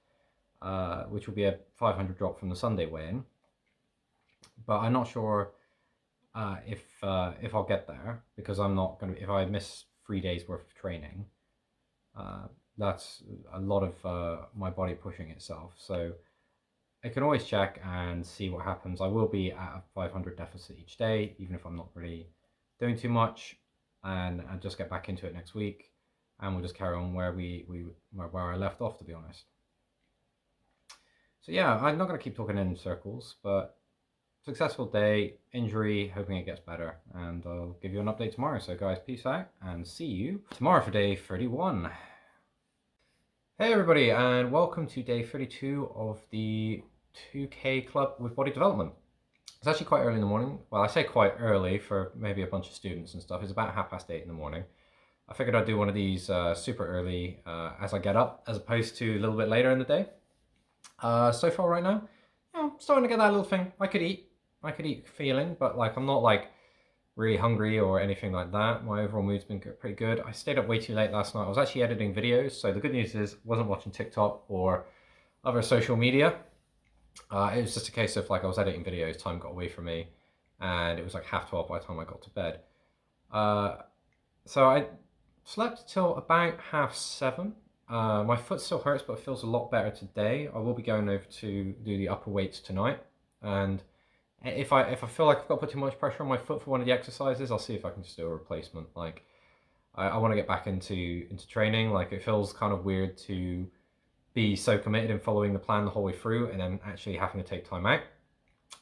which will be a 500 drop from the Sunday weigh-in. But I'm not sure if I'll get there, because I'm not going to. If I miss 3 days worth of training, that's a lot of my body pushing itself. So I can always check and see what happens. I will be at a 500 deficit each day, even if I'm not really doing too much, and I'll just get back into it next week, and we'll just carry on where where I left off, to be honest. So yeah, I'm not going to keep talking in circles, but successful day, injury, hoping it gets better, and I'll give you an update tomorrow. So guys, peace out, and see you tomorrow for day 31. Hey everybody, and welcome to day 32 of the 2K Club with Body Development. It's actually quite early in the morning. Well, I say quite early for maybe a bunch of students and stuff. It's about 8:30 in the morning. I figured I'd do one of these super early as I get up, as opposed to a little bit later in the day. So far right now, I'm starting to get that little thing. I could eat feeling, but like I'm not like really hungry or anything like that. My overall mood's been pretty good. I stayed up way too late last night. I was actually editing videos, so the good news is I wasn't watching TikTok or other social media. It was just a case of like I was editing videos, time got away from me, and it was like 12:30 by the time I got to bed. So I slept till about 6:30. My foot still hurts, but it feels a lot better today. I will be going over to do the upper weights tonight, and if I feel like I've got to put too much pressure on my foot for one of the exercises, I'll see if I can just do a replacement. Like I want to get back into training. Like it feels kind of weird to be so committed in following the plan the whole way through and then actually having to take time out.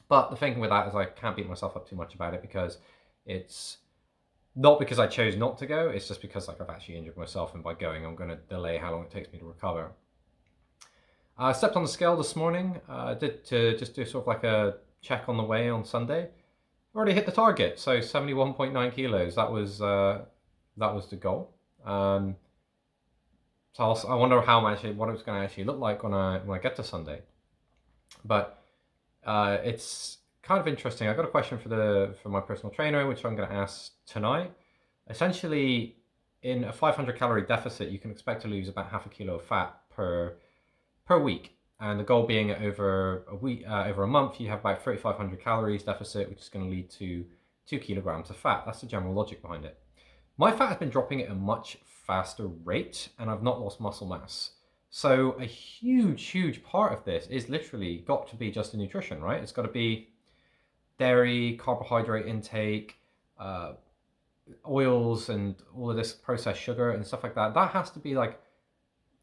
But the thing with that is I can't beat myself up too much about it, because it's not because I chose not to go, it's just because like I've actually injured myself, and by going I'm going to delay how long it takes me to recover. I stepped on the scale this morning. Did to just do sort of like a check on the way on Sunday. Already hit the target, so 71.9 kilos. That was the goal. So I wonder what it's going to actually look like when I get to Sunday. But it's kind of interesting. I got a question for my personal trainer, which I'm going to ask tonight. Essentially, in a 500 calorie deficit, you can expect to lose about half a kilo of fat per week, and the goal being over a week, over a month, you have about 3,500 calories deficit, which is going to lead to 2 kilograms of fat. That's the general logic behind it. My fat has been dropping at a much faster rate, and I've not lost muscle mass. So a huge part of this is literally got to be just the nutrition, right? It's got to be dairy, carbohydrate intake, oils, and all of this processed sugar and stuff like that. That has to be like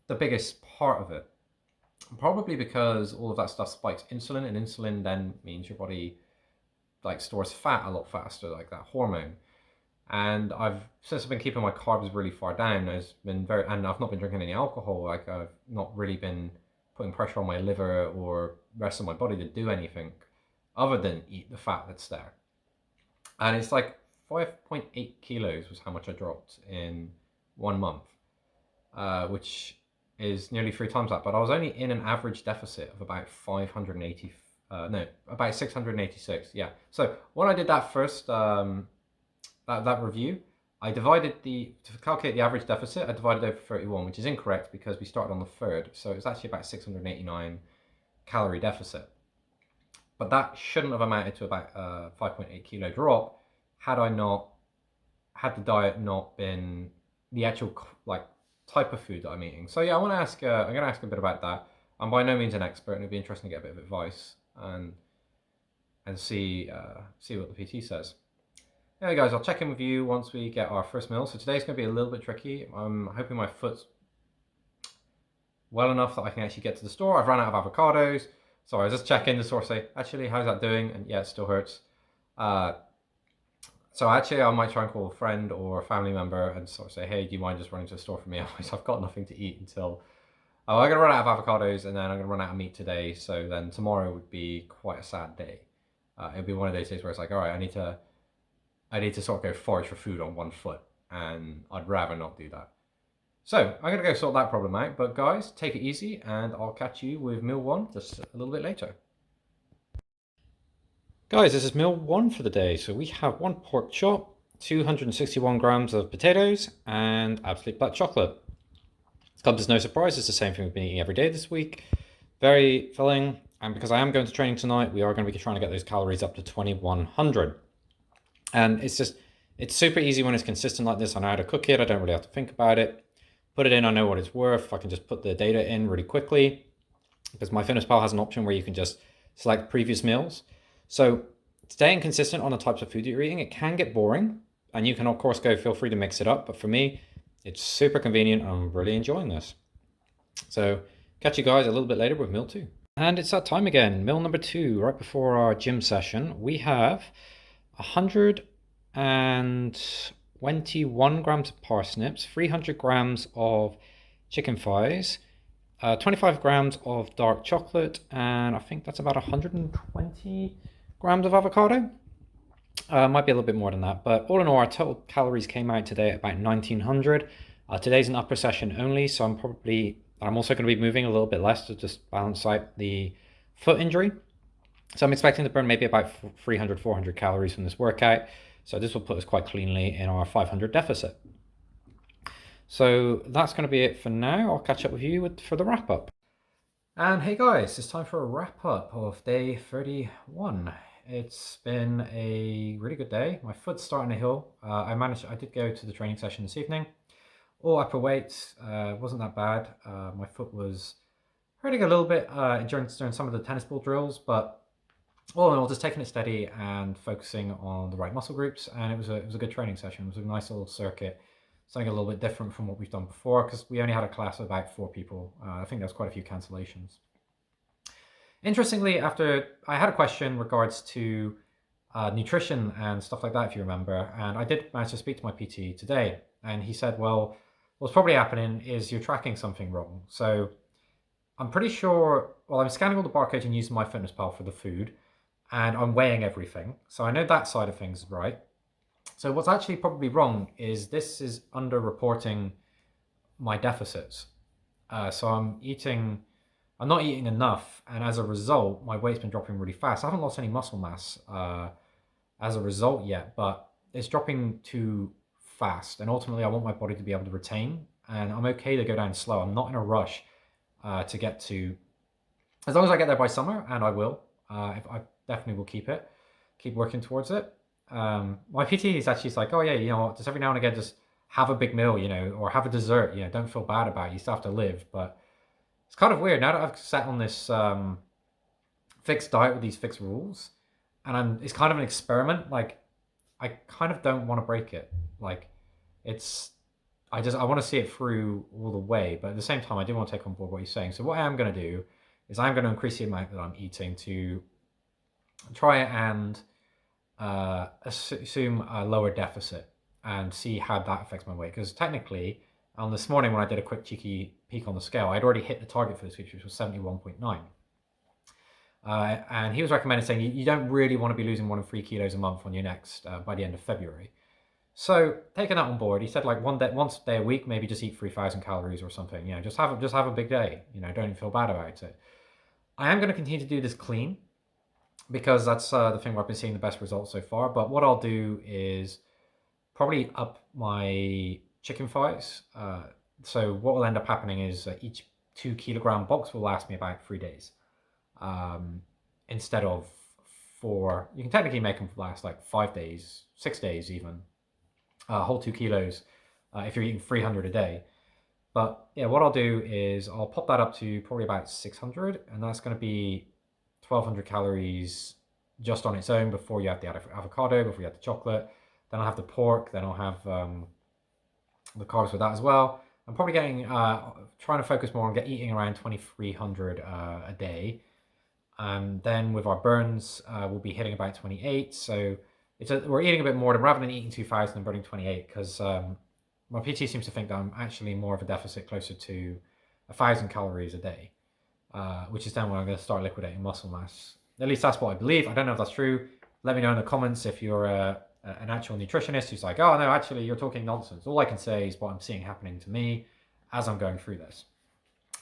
the biggest part of it. Probably because all of that stuff spikes insulin, and insulin then means your body like stores fat a lot faster, like that hormone. And since I've been keeping my carbs really far down, and I've not been drinking any alcohol. Like I've not really been putting pressure on my liver or rest of my body to do anything other than eat the fat that's there. And it's like 5.8 kilos was how much I dropped in 1 month, which is nearly 3 times that. But I was only in an average deficit of about 580, about 686. Yeah. So when I did that first, that review, to calculate the average deficit, I divided over 31, which is incorrect because we started on the 3rd. So it's actually about 689 calorie deficit. But that shouldn't have amounted to about a 5.8 kilo drop had the diet not been, the actual like type of food that I'm eating. So yeah, I want to ask. I'm going to ask a bit about that. I'm by no means an expert, and it'd be interesting to get a bit of advice and see what the PT says. Yeah, guys, I'll check in with you once we get our first meal. So today's going to be a little bit tricky. I'm hoping my foot's well enough that I can actually get to the store. I've run out of avocados. So I was just checking the store, say, actually, how's that doing? And yeah, it still hurts. Uh, so actually, I might try and call a friend or a family member and sort of say, hey, do you mind just running to the store for me? Otherwise, I've got nothing to eat until. Oh, I'm going to run out of avocados and then I'm going to run out of meat today. So then tomorrow would be quite a sad day. It'd be one of those days where it's like, all right, I need to sort of go forage for food on one foot, and I'd rather not do that. So I'm gonna go sort that problem out. But guys, take it easy, and I'll catch you with meal one just a little bit later. Guys, this is meal one for the day. So we have one pork chop, 261 grams of potatoes, and absolute black chocolate. Comes as no surprise, it's the same thing we've been eating every day this week. Very filling, and because I am going to training tonight, we are going to be trying to get those calories up to 2100. And it's super easy when it's consistent like this. I know how to cook it. I don't really have to think about it. Put it in, I know what it's worth. I can just put the data in really quickly because MyFitnessPal has an option where you can just select previous meals. So staying consistent on the types of food that you're eating, it can get boring. And you can, of course, feel free to mix it up. But for me, it's super convenient. I'm really enjoying this. So catch you guys a little bit later with meal two. And it's that time again, meal number two, right before our gym session. We have 121 grams of parsnips, 300 grams of chicken thighs, 25 grams of dark chocolate, and I think that's about 120 grams of avocado. Might be a little bit more than that, but all in all, our total calories came out today at about 1900. Today's an upper session only, so I'm also going to be moving a little bit less to just balance out the foot injury. So I'm expecting to burn maybe about 300, 400 calories from this workout. So this will put us quite cleanly in our 500 deficit. So that's going to be it for now. I'll catch up with you for the wrap up. And hey guys, it's time for a wrap up of day 31. It's been a really good day. My foot's starting to heal. I did go to the training session this evening. All upper weights, wasn't that bad. My foot was hurting a little bit during some of the tennis ball drills, but all in all, just taking it steady and focusing on the right muscle groups, and it was a good training session. It was a nice little circuit, something a little bit different from what we've done before because we only had a class of about 4 people. I think there was quite a few cancellations. Interestingly, after I had a question in regards to nutrition and stuff like that, if you remember, and I did manage to speak to my PT today, and he said, well, what's probably happening is you're tracking something wrong. So I'm pretty sure, well, I'm scanning all the barcodes and using MyFitnessPal for the food, and I'm weighing everything. So I know that side of things is right. So what's actually probably wrong is this is under-reporting my deficits. So I'm not eating enough, and as a result, my weight's been dropping really fast. I haven't lost any muscle mass as a result yet, but it's dropping too fast, and ultimately I want my body to be able to retain, and I'm okay to go down slow. I'm not in a rush to get to, as long as I get there by summer, and I will. I definitely will keep working towards it. My PT is actually like, oh yeah, you know, just every now and again, just have a big meal, you know, or have a dessert, you know, don't feel bad about it. You still have to live. But it's kind of weird now that I've sat on this fixed diet with these fixed rules, and it's kind of an experiment. Like, I kind of don't want to break it. Like, I want to see it through all the way, but at the same time, I do want to take on board what you're saying. So what I am going to do is I'm going to increase the amount that I'm eating to try and assume a lower deficit and see how that affects my weight. Because technically, on this morning when I did a quick cheeky peek on the scale, I'd already hit the target for this week, which was 71.9. And he was recommending saying you don't really want to be losing more than 3 kilos a month on your next by the end of February. So taking that on board, he said like once a day a week, maybe just eat 3,000 calories or something. You know, just have a big day. You know, don't even feel bad about it. I am going to continue to do this clean because that's the thing where I've been seeing the best results so far. But what I'll do is probably up my chicken thighs. So what will end up happening is each 2 kilogram box will last me about 3 days. Instead of 4, you can technically make them last like 5 days, 6 days even. Whole 2 kilos if you're eating 300 a day. But yeah, what I'll do is I'll pop that up to probably about 600, and that's going to be 1200 calories just on its own before you have the avocado, before you have the chocolate. Then I'll have the pork, then I'll have the carbs with that as well. I'm probably getting trying to focus more on eating around 2300 a day. Then with our burns, we'll be hitting about 28. So we're eating a bit more rather than eating 2000 and burning 28, because my PT seems to think that I'm actually more of a deficit closer to 1000 calories a day, which is then when I'm going to start liquidating muscle mass. At least that's what I believe. I don't know if that's true. Let me know in the comments if you're an actual nutritionist who's like, oh no, actually you're talking nonsense. All I can say is what I'm seeing happening to me as I'm going through this.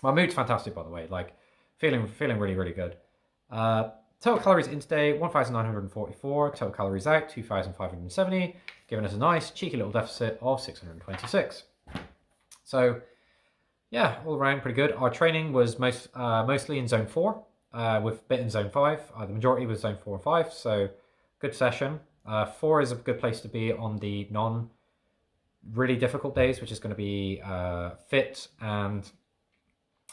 My mood's fantastic, by the way. Like feeling really, really good. Total calories in today, 1,944. Total calories out, 2,570, giving us a nice cheeky little deficit of 626. So yeah, all around pretty good. Our training was mostly in zone 4, with a bit in zone 5. The majority was zone 4 and 5, so good session. 4 is a good place to be on the non-really difficult days, which is going to be fit and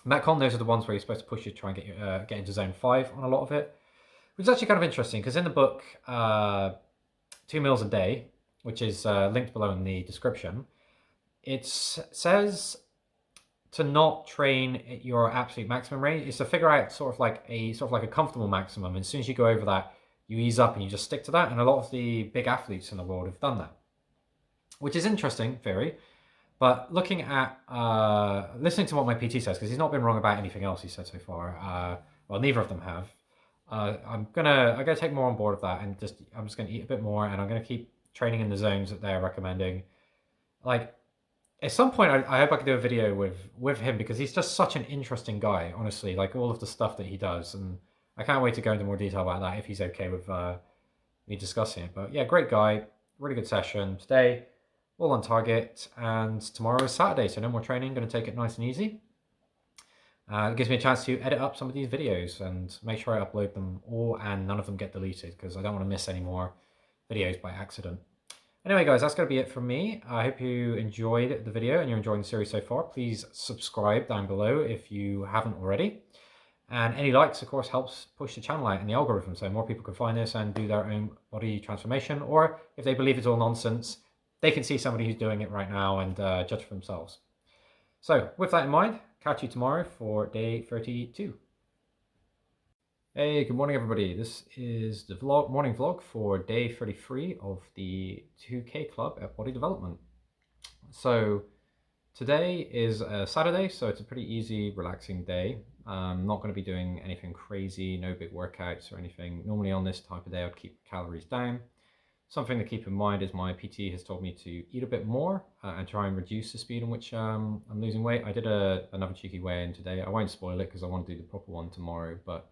Metcon. Those are the ones where you're supposed to push you to try and get into zone 5 on a lot of it, which is actually kind of interesting because in the book, 2 meals a day, which is linked below in the description, it says to not train at your absolute maximum range. It's to figure out sort of like a comfortable maximum. And as soon as you go over that, you ease up and you just stick to that. And a lot of the big athletes in the world have done that, which is interesting, very. But looking at, listening to what my PT says, because he's not been wrong about anything else he said so far. Well, neither of them have. I'm gonna take more on board of that, and I'm just gonna eat a bit more, and I'm gonna keep training in the zones that they're recommending. Like at some point, I hope I can do a video with him because he's just such an interesting guy. Honestly, like all of the stuff that he does, and I can't wait to go into more detail about that if he's okay with me discussing it. But yeah, great guy, really good session today, all on target, and tomorrow is Saturday, so no more training. Going to take it nice and easy. It gives me a chance to edit up some of these videos and make sure I upload them all and none of them get deleted because I don't want to miss any more videos by accident. Anyway, guys, that's going to be it from me. I hope you enjoyed the video and you're enjoying the series so far. Please subscribe down below if you haven't already. And any likes, of course, helps push the channel out in the algorithm so more people can find this and do their own body transformation. Or if they believe it's all nonsense, they can see somebody who's doing it right now and judge for themselves. So with that in mind, catch you tomorrow for day 32. Hey, good morning everybody. This is the morning vlog for day 33 of the 2K Club at Body Development. So today is a Saturday, so it's a pretty easy, relaxing day. I'm not going to be doing anything crazy, no big workouts or anything. Normally on this type of day, I'd keep calories down. Something to keep in mind is my PT has told me to eat a bit more and try and reduce the speed in which I'm losing weight. I did another cheeky weigh-in today. I won't spoil it because I want to do the proper one tomorrow, but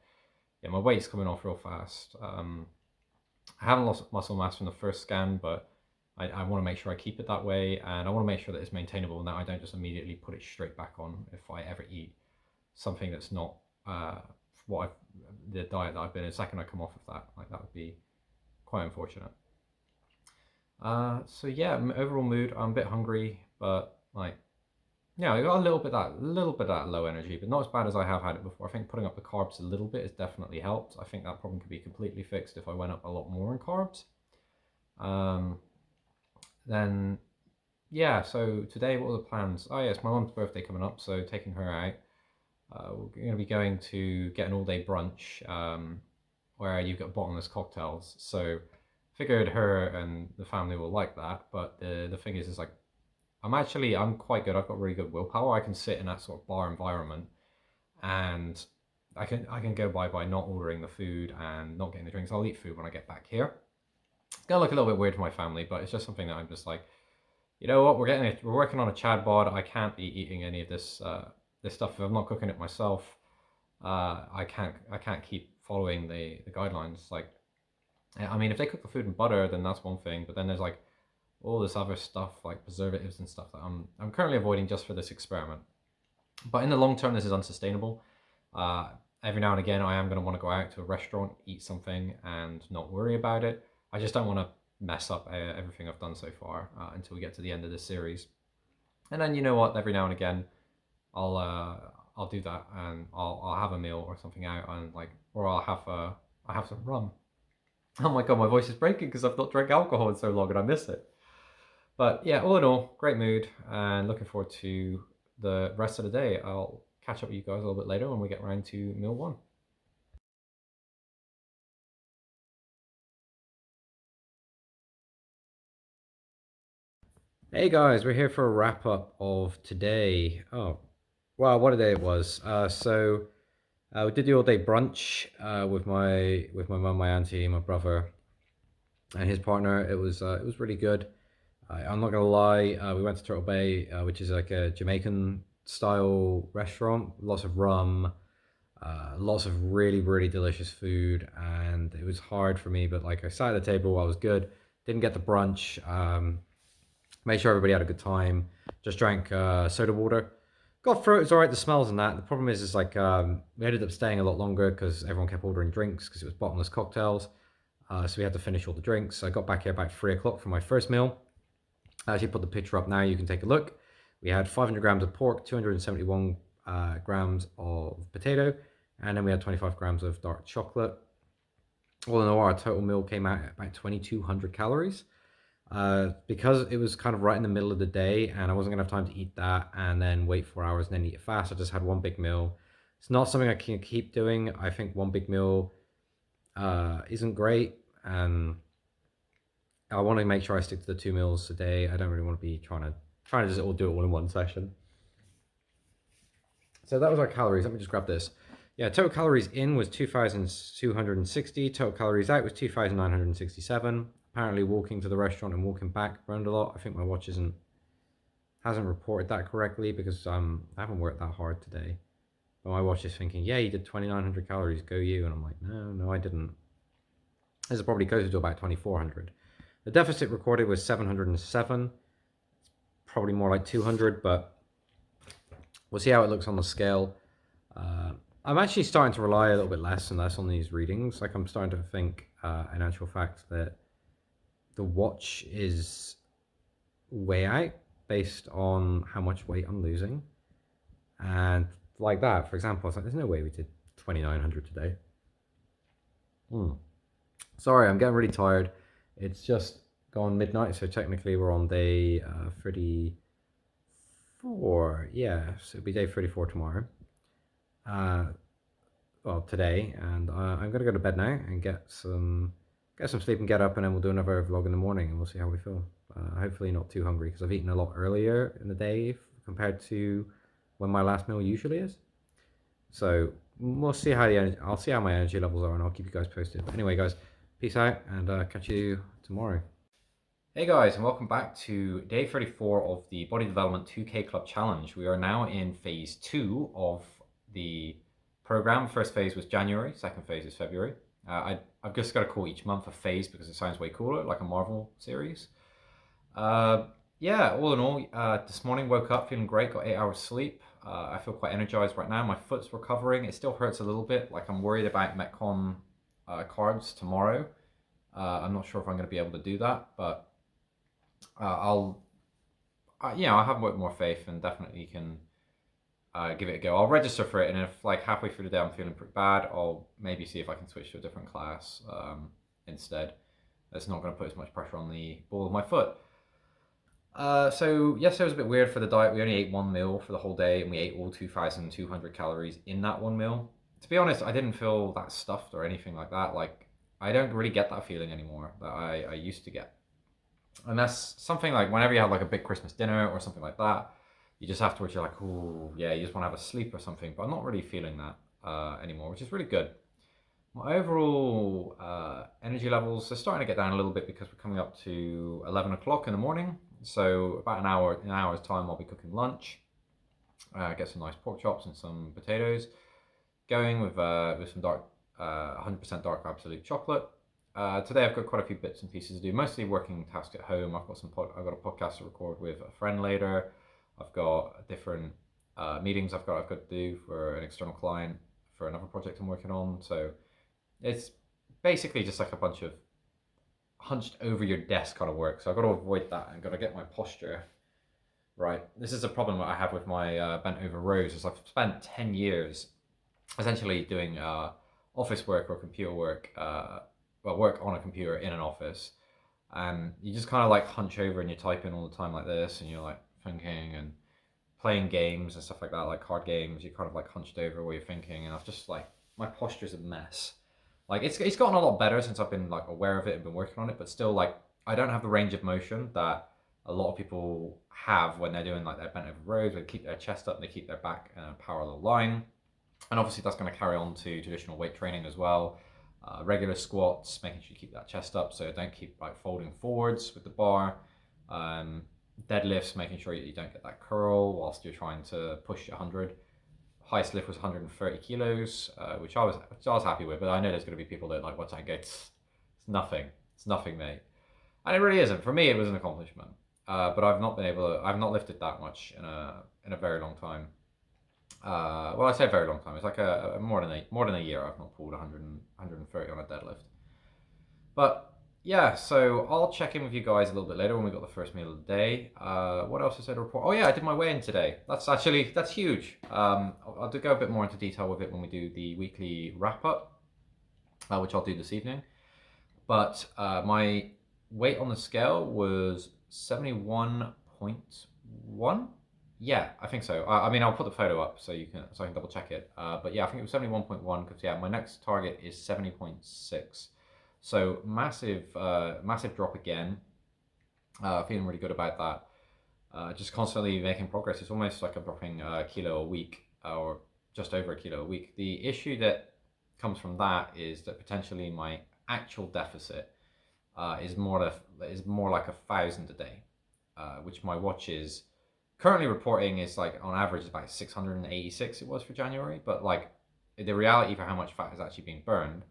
yeah, my weight's coming off real fast. I haven't lost muscle mass from the first scan, but I want to make sure I keep it that way, and I want to make sure that it's maintainable and that I don't just immediately put it straight back on if I ever eat something that's not the diet that I've been in. The second I come off of that, like that would be quite unfortunate. So yeah, overall mood, I'm a bit hungry, but like, yeah, I got a little bit of that low energy, but not as bad as I have had it before. I think putting up the carbs a little bit has definitely helped. I think that problem could be completely fixed if I went up a lot more in carbs. Then yeah, so today, what were the plans? Oh yes, my mom's birthday coming up, so taking her out. We're going to be going to get an all-day brunch, where you've got bottomless cocktails. So figured her and the family will like that, but the thing is like I'm quite good. I've got really good willpower. I can sit in that sort of bar environment, and I can go by not ordering the food and not getting the drinks. I'll eat food when I get back here. It's gonna look a little bit weird to my family, but it's just something that I'm just like, you know what? We're working on a Chad bod. I can't be eating any of this this stuff if I'm not cooking it myself. I can't keep following the guidelines. Like, I mean, if they cook the food in butter, then that's one thing. But then there's like all this other stuff, like preservatives and stuff that I'm currently avoiding just for this experiment. But in the long term, this is unsustainable. Every now and again, I am going to want to go out to a restaurant, eat something, and not worry about it. I just don't want to mess up everything I've done so far until we get to the end of this series. And then you know what? Every now and again, I'll do that, and I'll have a meal or something out, and like, or I'll have some rum. Oh my god, my voice is breaking because I've not drank alcohol in so long, and I miss it. But yeah, all in all, great mood, and looking forward to the rest of the day. I'll catch up with you guys a little bit later when we get around to meal one. Hey guys, we're here for a wrap up of today. Oh, wow, what a day it was. We did the all day brunch with my mum, my auntie, my brother, and his partner. It was really good. I'm not gonna lie. We went to Turtle Bay, which is like a Jamaican style restaurant. Lots of rum, lots of really delicious food, and it was hard for me. But like I sat at the table, I was good. Didn't get the brunch. Made sure everybody had a good time. Just drank soda water. Got through it. It was all right. The smells and that. The problem is like we ended up staying a lot longer because everyone kept ordering drinks because it was bottomless cocktails. So we had to finish all the drinks. I got back here about 3 o'clock for my first meal. I actually put the picture up now. You can take a look. We had 500 grams of pork, 271 grams of potato, and then we had 25 grams of dark chocolate. All in all, our total meal came out at about 2,200 calories. Because it was kind of right in the middle of the day and I wasn't gonna have time to eat that and then wait 4 hours and then eat it fast. I just had one big meal. It's not something I can keep doing. I think one big meal isn't great, and I want to make sure I stick to the 2 meals a day. I don't really want to be trying to just all do it all in one session. So that was our calories. Let me just grab this. Yeah, total calories in was 2,260. Total calories out was 2,967. Apparently, walking to the restaurant and walking back burned a lot. I think my watch hasn't reported that correctly because I haven't worked that hard today. But my watch is thinking, yeah, you did 2,900 calories, go you. And I'm like, no, I didn't. This is probably closer to about 2,400. The deficit recorded was 707. Probably more like 200, but we'll see how it looks on the scale. I'm actually starting to rely a little bit less and less on these readings. Like I'm starting to think, in actual fact, that the watch is way out based on how much weight I'm losing. And like that, for example, I was like, there's no way we did 2,900 today. Sorry, I'm getting really tired. It's just gone midnight, so technically we're on day 34. Yeah, so it'll be day 34 tomorrow. Uh, well, today, and I'm gonna go to bed now and get some sleep and get up, and then we'll do another vlog in the morning, and we'll see how we feel. Hopefully not too hungry because I've eaten a lot earlier in the day compared to when my last meal usually is. So we'll see how I'll see how my energy levels are, and I'll keep you guys posted. But anyway, guys, peace out, and catch you tomorrow. Hey guys, and welcome back to day 34 of the Body Development 2K Club Challenge. We are now in phase 2 of the program. First phase was January, second phase is February. I've just got to call each month a phase because it sounds way cooler, like a Marvel series. Yeah, all in all, this morning woke up feeling great, got 8 hours sleep. I feel quite energized right now. My foot's recovering. It still hurts a little bit. Like I'm worried about Metcon cards tomorrow. I'm not sure if I'm going to be able to do that, but I have more faith and definitely can give it a go. I'll register for it, and if like halfway through the day I'm feeling pretty bad, I'll maybe see if I can switch to a different class instead. It's not going to put as much pressure on the ball of my foot. So yesterday was a bit weird for the diet. We only ate one meal for the whole day, and we ate all 2,200 calories in that one meal. To be honest, I didn't feel that stuffed or anything like that. Like I don't really get that feeling anymore that I used to get. And that's something like whenever you have like a big Christmas dinner or something like that, you just afterwards you're like, oh yeah, you just want to have a sleep or something. But I'm not really feeling that anymore, which is really good. My overall energy levels are starting to get down a little bit because we're coming up to 11 o'clock in the morning. So about in an hour's time, I'll be cooking lunch. Get some nice pork chops and some potatoes. Going with some dark, 100% dark absolute chocolate. Today I've got quite a few bits and pieces to do, mostly working tasks at home. I've got a podcast to record with a friend later. I've got different meetings I've got to do for an external client for another project I'm working on. So it's basically just like a bunch of hunched over your desk kind of work. So I've got to avoid that and got to get my posture right? This is a problem that I have with my bent over rows. Is I've spent 10 years essentially doing office work or computer work, well, work on a computer in an office, and you just kind of like hunch over and you're typing all the time like this, and you're like thinking and playing games and stuff like that, like card games. You're kind of like hunched over while you're thinking, and I've just like my posture's a mess. Like it's gotten a lot better since I've been like aware of it and been working on it, but still like I don't have the range of motion that a lot of people have when they're doing like their bent over rows. They keep their chest up, they keep their back in a parallel line, and obviously that's going to carry on to traditional weight training as well. Regular squats, making sure you keep that chest up so don't keep like folding forwards with the bar. Um, Deadlifts, making sure you don't get that curl whilst you're trying to push 100. Highest lift was 130 kilos, which I was happy with. But I know there's going to be people that like, what's that? It's nothing. It's nothing, mate. And it really isn't. For me, it was an accomplishment. But I've not lifted that much in a very long time. Well, I say very long time. It's like a more than a year. I've not pulled 130 on a deadlift. But yeah, so I'll check in with you guys a little bit later when we got the first meal of the day. What else is there to report? Oh yeah, I did my weigh-in today. That's huge. I'll go a bit more into detail with it when we do the weekly wrap up, which I'll do this evening. But my weight on the scale was 71.1. Yeah, I think so. I mean, I'll put the photo up so I can double check it. But yeah, I think it was 71.1 because yeah, my next target is 70.6. So massive drop again. Feeling really good about that. Just constantly making progress. It's almost like I'm dropping a kilo a week or just over a kilo a week. The issue that comes from that is that potentially my actual deficit is more like 1,000 a day, which my watch is currently reporting is like on average about 686 it was for January, but like the reality for how much fat is actually being burned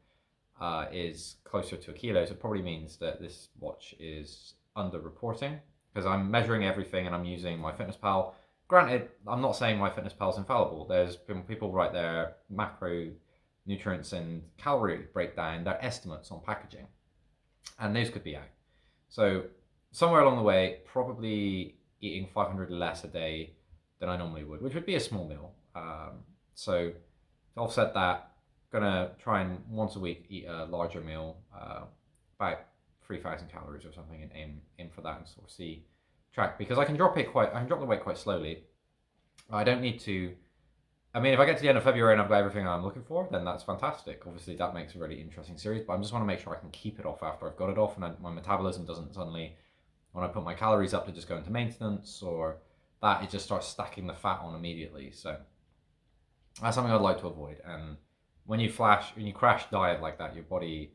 is closer to a kilo. So it probably means that this watch is under-reporting because I'm measuring everything and I'm using MyFitnessPal. Granted, I'm not saying MyFitnessPal is infallible. There's been people write their macronutrients and calorie breakdown, their estimates on packaging, and those could be out. So somewhere along the way, probably eating 500 less a day than I normally would, which would be a small meal. So to offset that, gonna try and once a week eat a larger meal, about 3,000 calories or something, and aim for that and sort of see track because I can drop the weight quite slowly. I don't need to. I mean, if I get to the end of February and I've got everything I'm looking for, then that's fantastic. Obviously, that makes a really interesting series, but I just want to make sure I can keep it off after I've got it off and my metabolism doesn't suddenly, when I put my calories up, to just go into maintenance or that, it just starts stacking the fat on immediately. So that's something I'd like to avoid. And when you crash diet like that, your body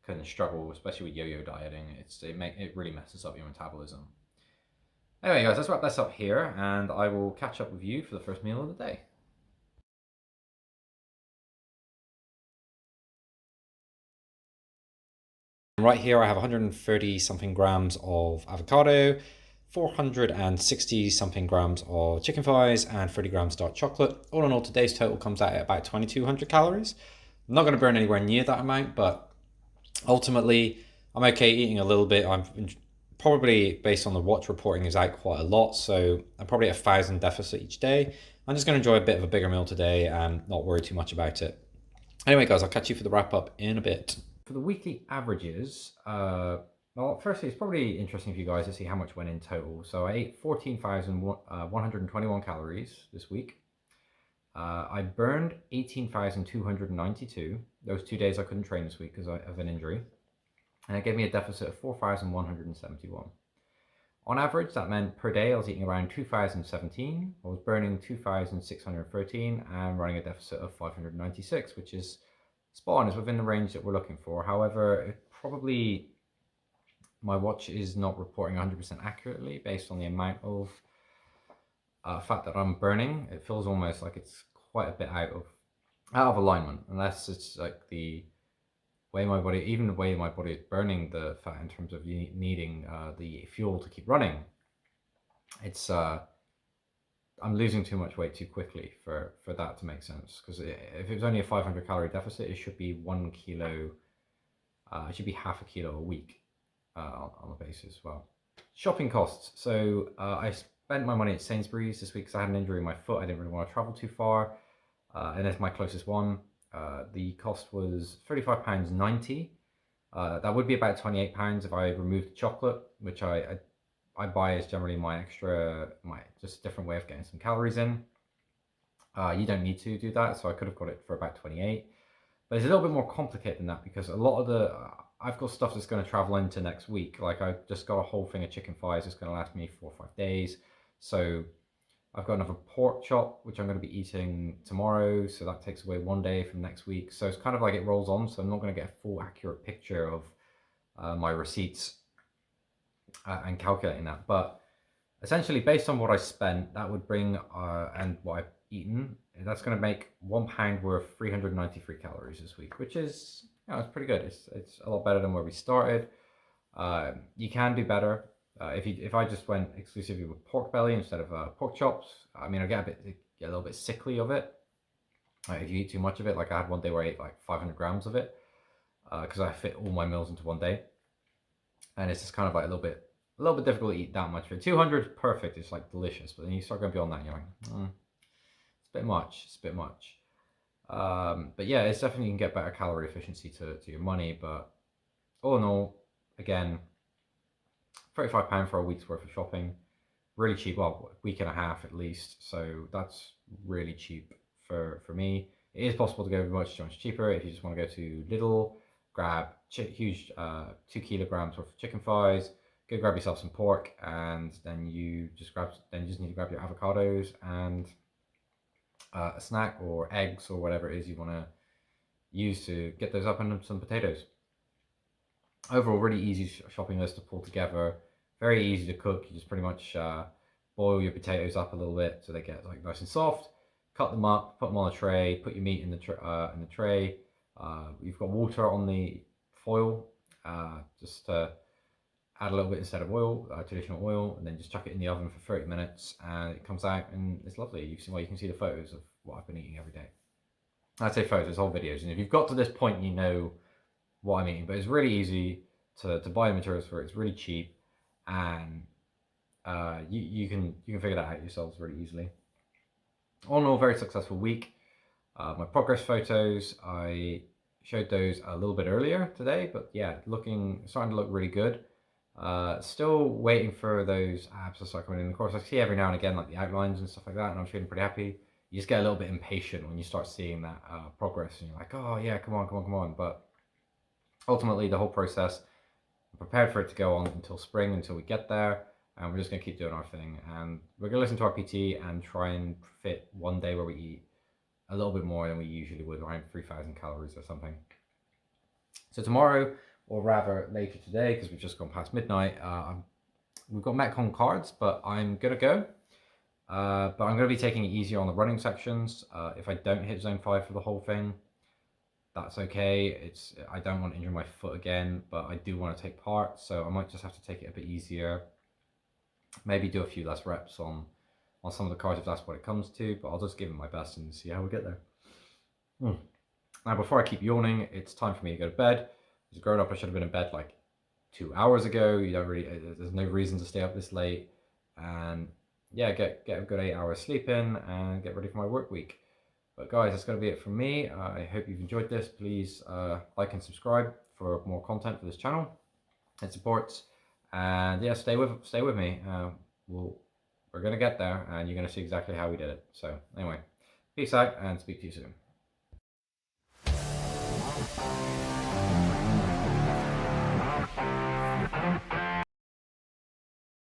can struggle, especially with yo-yo dieting. It really messes up your metabolism. Anyway, guys, let's wrap this up here, and I will catch up with you for the first meal of the day. Right here I have 130 something grams of avocado, 460 something grams of chicken thighs, and 30 grams dark chocolate. All in all, today's total comes out at about 2,200 calories. I'm not going to burn anywhere near that amount, but ultimately I'm okay eating a little bit. I'm probably, based on the watch reporting, is out quite a lot, so I'm probably at 1,000 deficit each day. I'm just going to enjoy a bit of a bigger meal today and not worry too much about it. Anyway, guys, I'll catch you for the wrap up in a bit. For the weekly averages, well, firstly, it's probably interesting for you guys to see how much went in total. So I ate 14,121 calories this week. I burned 18,292. Those 2 days I couldn't train this week because of an injury. And it gave me a deficit of 4,171. On average, that meant per day I was eating around 2,017. I was burning 2,613 and running a deficit of 596, which is spot on, is within the range that we're looking for. However, my watch is not reporting 100% accurately based on the amount of fat that I'm burning. It feels almost like it's quite a bit out of alignment, unless it's like the way my body is burning the fat in terms of needing the fuel to keep running. It's I'm losing too much weight too quickly for that to make sense. Because if it was only a 500 calorie deficit, it should be 1 kilo. It should be half a kilo a week on the basis as well. Shopping costs. So I spent my money at Sainsbury's this week because I had an injury in my foot. I didn't really want to travel too far, and it's my closest one. The cost was £35.90. That would be about £28 if I removed the chocolate, which I buy as generally my just different way of getting some calories in. You don't need to do that, so I could have got it for about 28. But it's a little bit more complicated than that because a lot of I've got stuff that's going to travel into next week. Like I just got a whole thing of chicken thighs that's going to last me 4 or 5 days. So I've got another pork chop, which I'm going to be eating tomorrow. So that takes away 1 day from next week. So it's kind of like it rolls on. So I'm not going to get a full accurate picture of my receipts and calculating that. But essentially, based on what I spent, that would bring, and what I've eaten, that's going to make £1 worth 393 calories this week, which is, it's pretty good. It's a lot better than where we started. You can do better. If I just went exclusively with pork belly instead of pork chops, I mean, I get a little bit sickly of it. If you eat too much of it, like I had one day where I ate like 500 grams of it, because I fit all my meals into one day, and it's just kind of like a little bit difficult to eat that much. For 200, perfect. It's like delicious, but then you start going beyond that, and you're like, it's a bit much. It's a bit much. But yeah, it's definitely, you can get better calorie efficiency to your money. But all in all, again, £35 for a week's worth of shopping, really cheap. Well, a week and a half at least. So that's really cheap for me. It is possible to go much cheaper if you just want to go to Lidl, grab huge 2 kilograms worth of chicken thighs. Go grab yourself some pork, and then you just need to grab your avocados and a snack or eggs or whatever it is you want to use to get those up, and some potatoes. Overall, really easy shopping list to pull together. Very easy to cook. You just pretty much boil your potatoes up a little bit so they get like nice and soft. Cut them up, put them on a tray, put your meat in the tray. You've got water on the foil, just to add a little bit instead of oil, traditional oil, and then just chuck it in the oven for 30 minutes, and it comes out and it's lovely. You can see the photos of what I've been eating every day. I'd say photos, whole videos, and if you've got to this point, you know what I'm eating. But it's really easy to buy materials for it. It's really cheap, and you can figure that out yourselves really easily. All in all, very successful week. My progress photos, I showed those a little bit earlier today, but yeah, starting to look really good. Still waiting for those abs to start coming in. Of course, I see every now and again like the outlines and stuff like that, and I'm feeling pretty happy. You just get a little bit impatient when you start seeing that progress, and you're like, oh yeah, come on. But ultimately, the whole process, I'm prepared for it to go on until spring, until we get there, and we're just going to keep doing our thing. And we're going to listen to our PT and try and fit 1 day where we eat a little bit more than we usually would, around 3,000 calories or something. So tomorrow, or rather later today, because we've just gone past midnight, we've got Metcon cards, but I'm going to go. But I'm going to be taking it easier on the running sections. If I don't hit zone 5 for the whole thing, that's okay. I don't want to injure my foot again, but I do want to take part, so I might just have to take it a bit easier. Maybe do a few less reps on some of the cards if that's what it comes to, but I'll just give it my best and see how we get there. Now, before I keep yawning, it's time for me to go to bed. As a grown up, I should have been in bed like 2 hours ago. There's no reason to stay up this late, and yeah, get a good 8 hours sleep in and get ready for my work week. But guys, that's going to be it from me. I hope you've enjoyed this. Please like and subscribe for more content for this channel. It supports, and yeah, stay with me. We're going to get there, and you're going to see exactly how we did it. So anyway, peace out, and speak to you soon.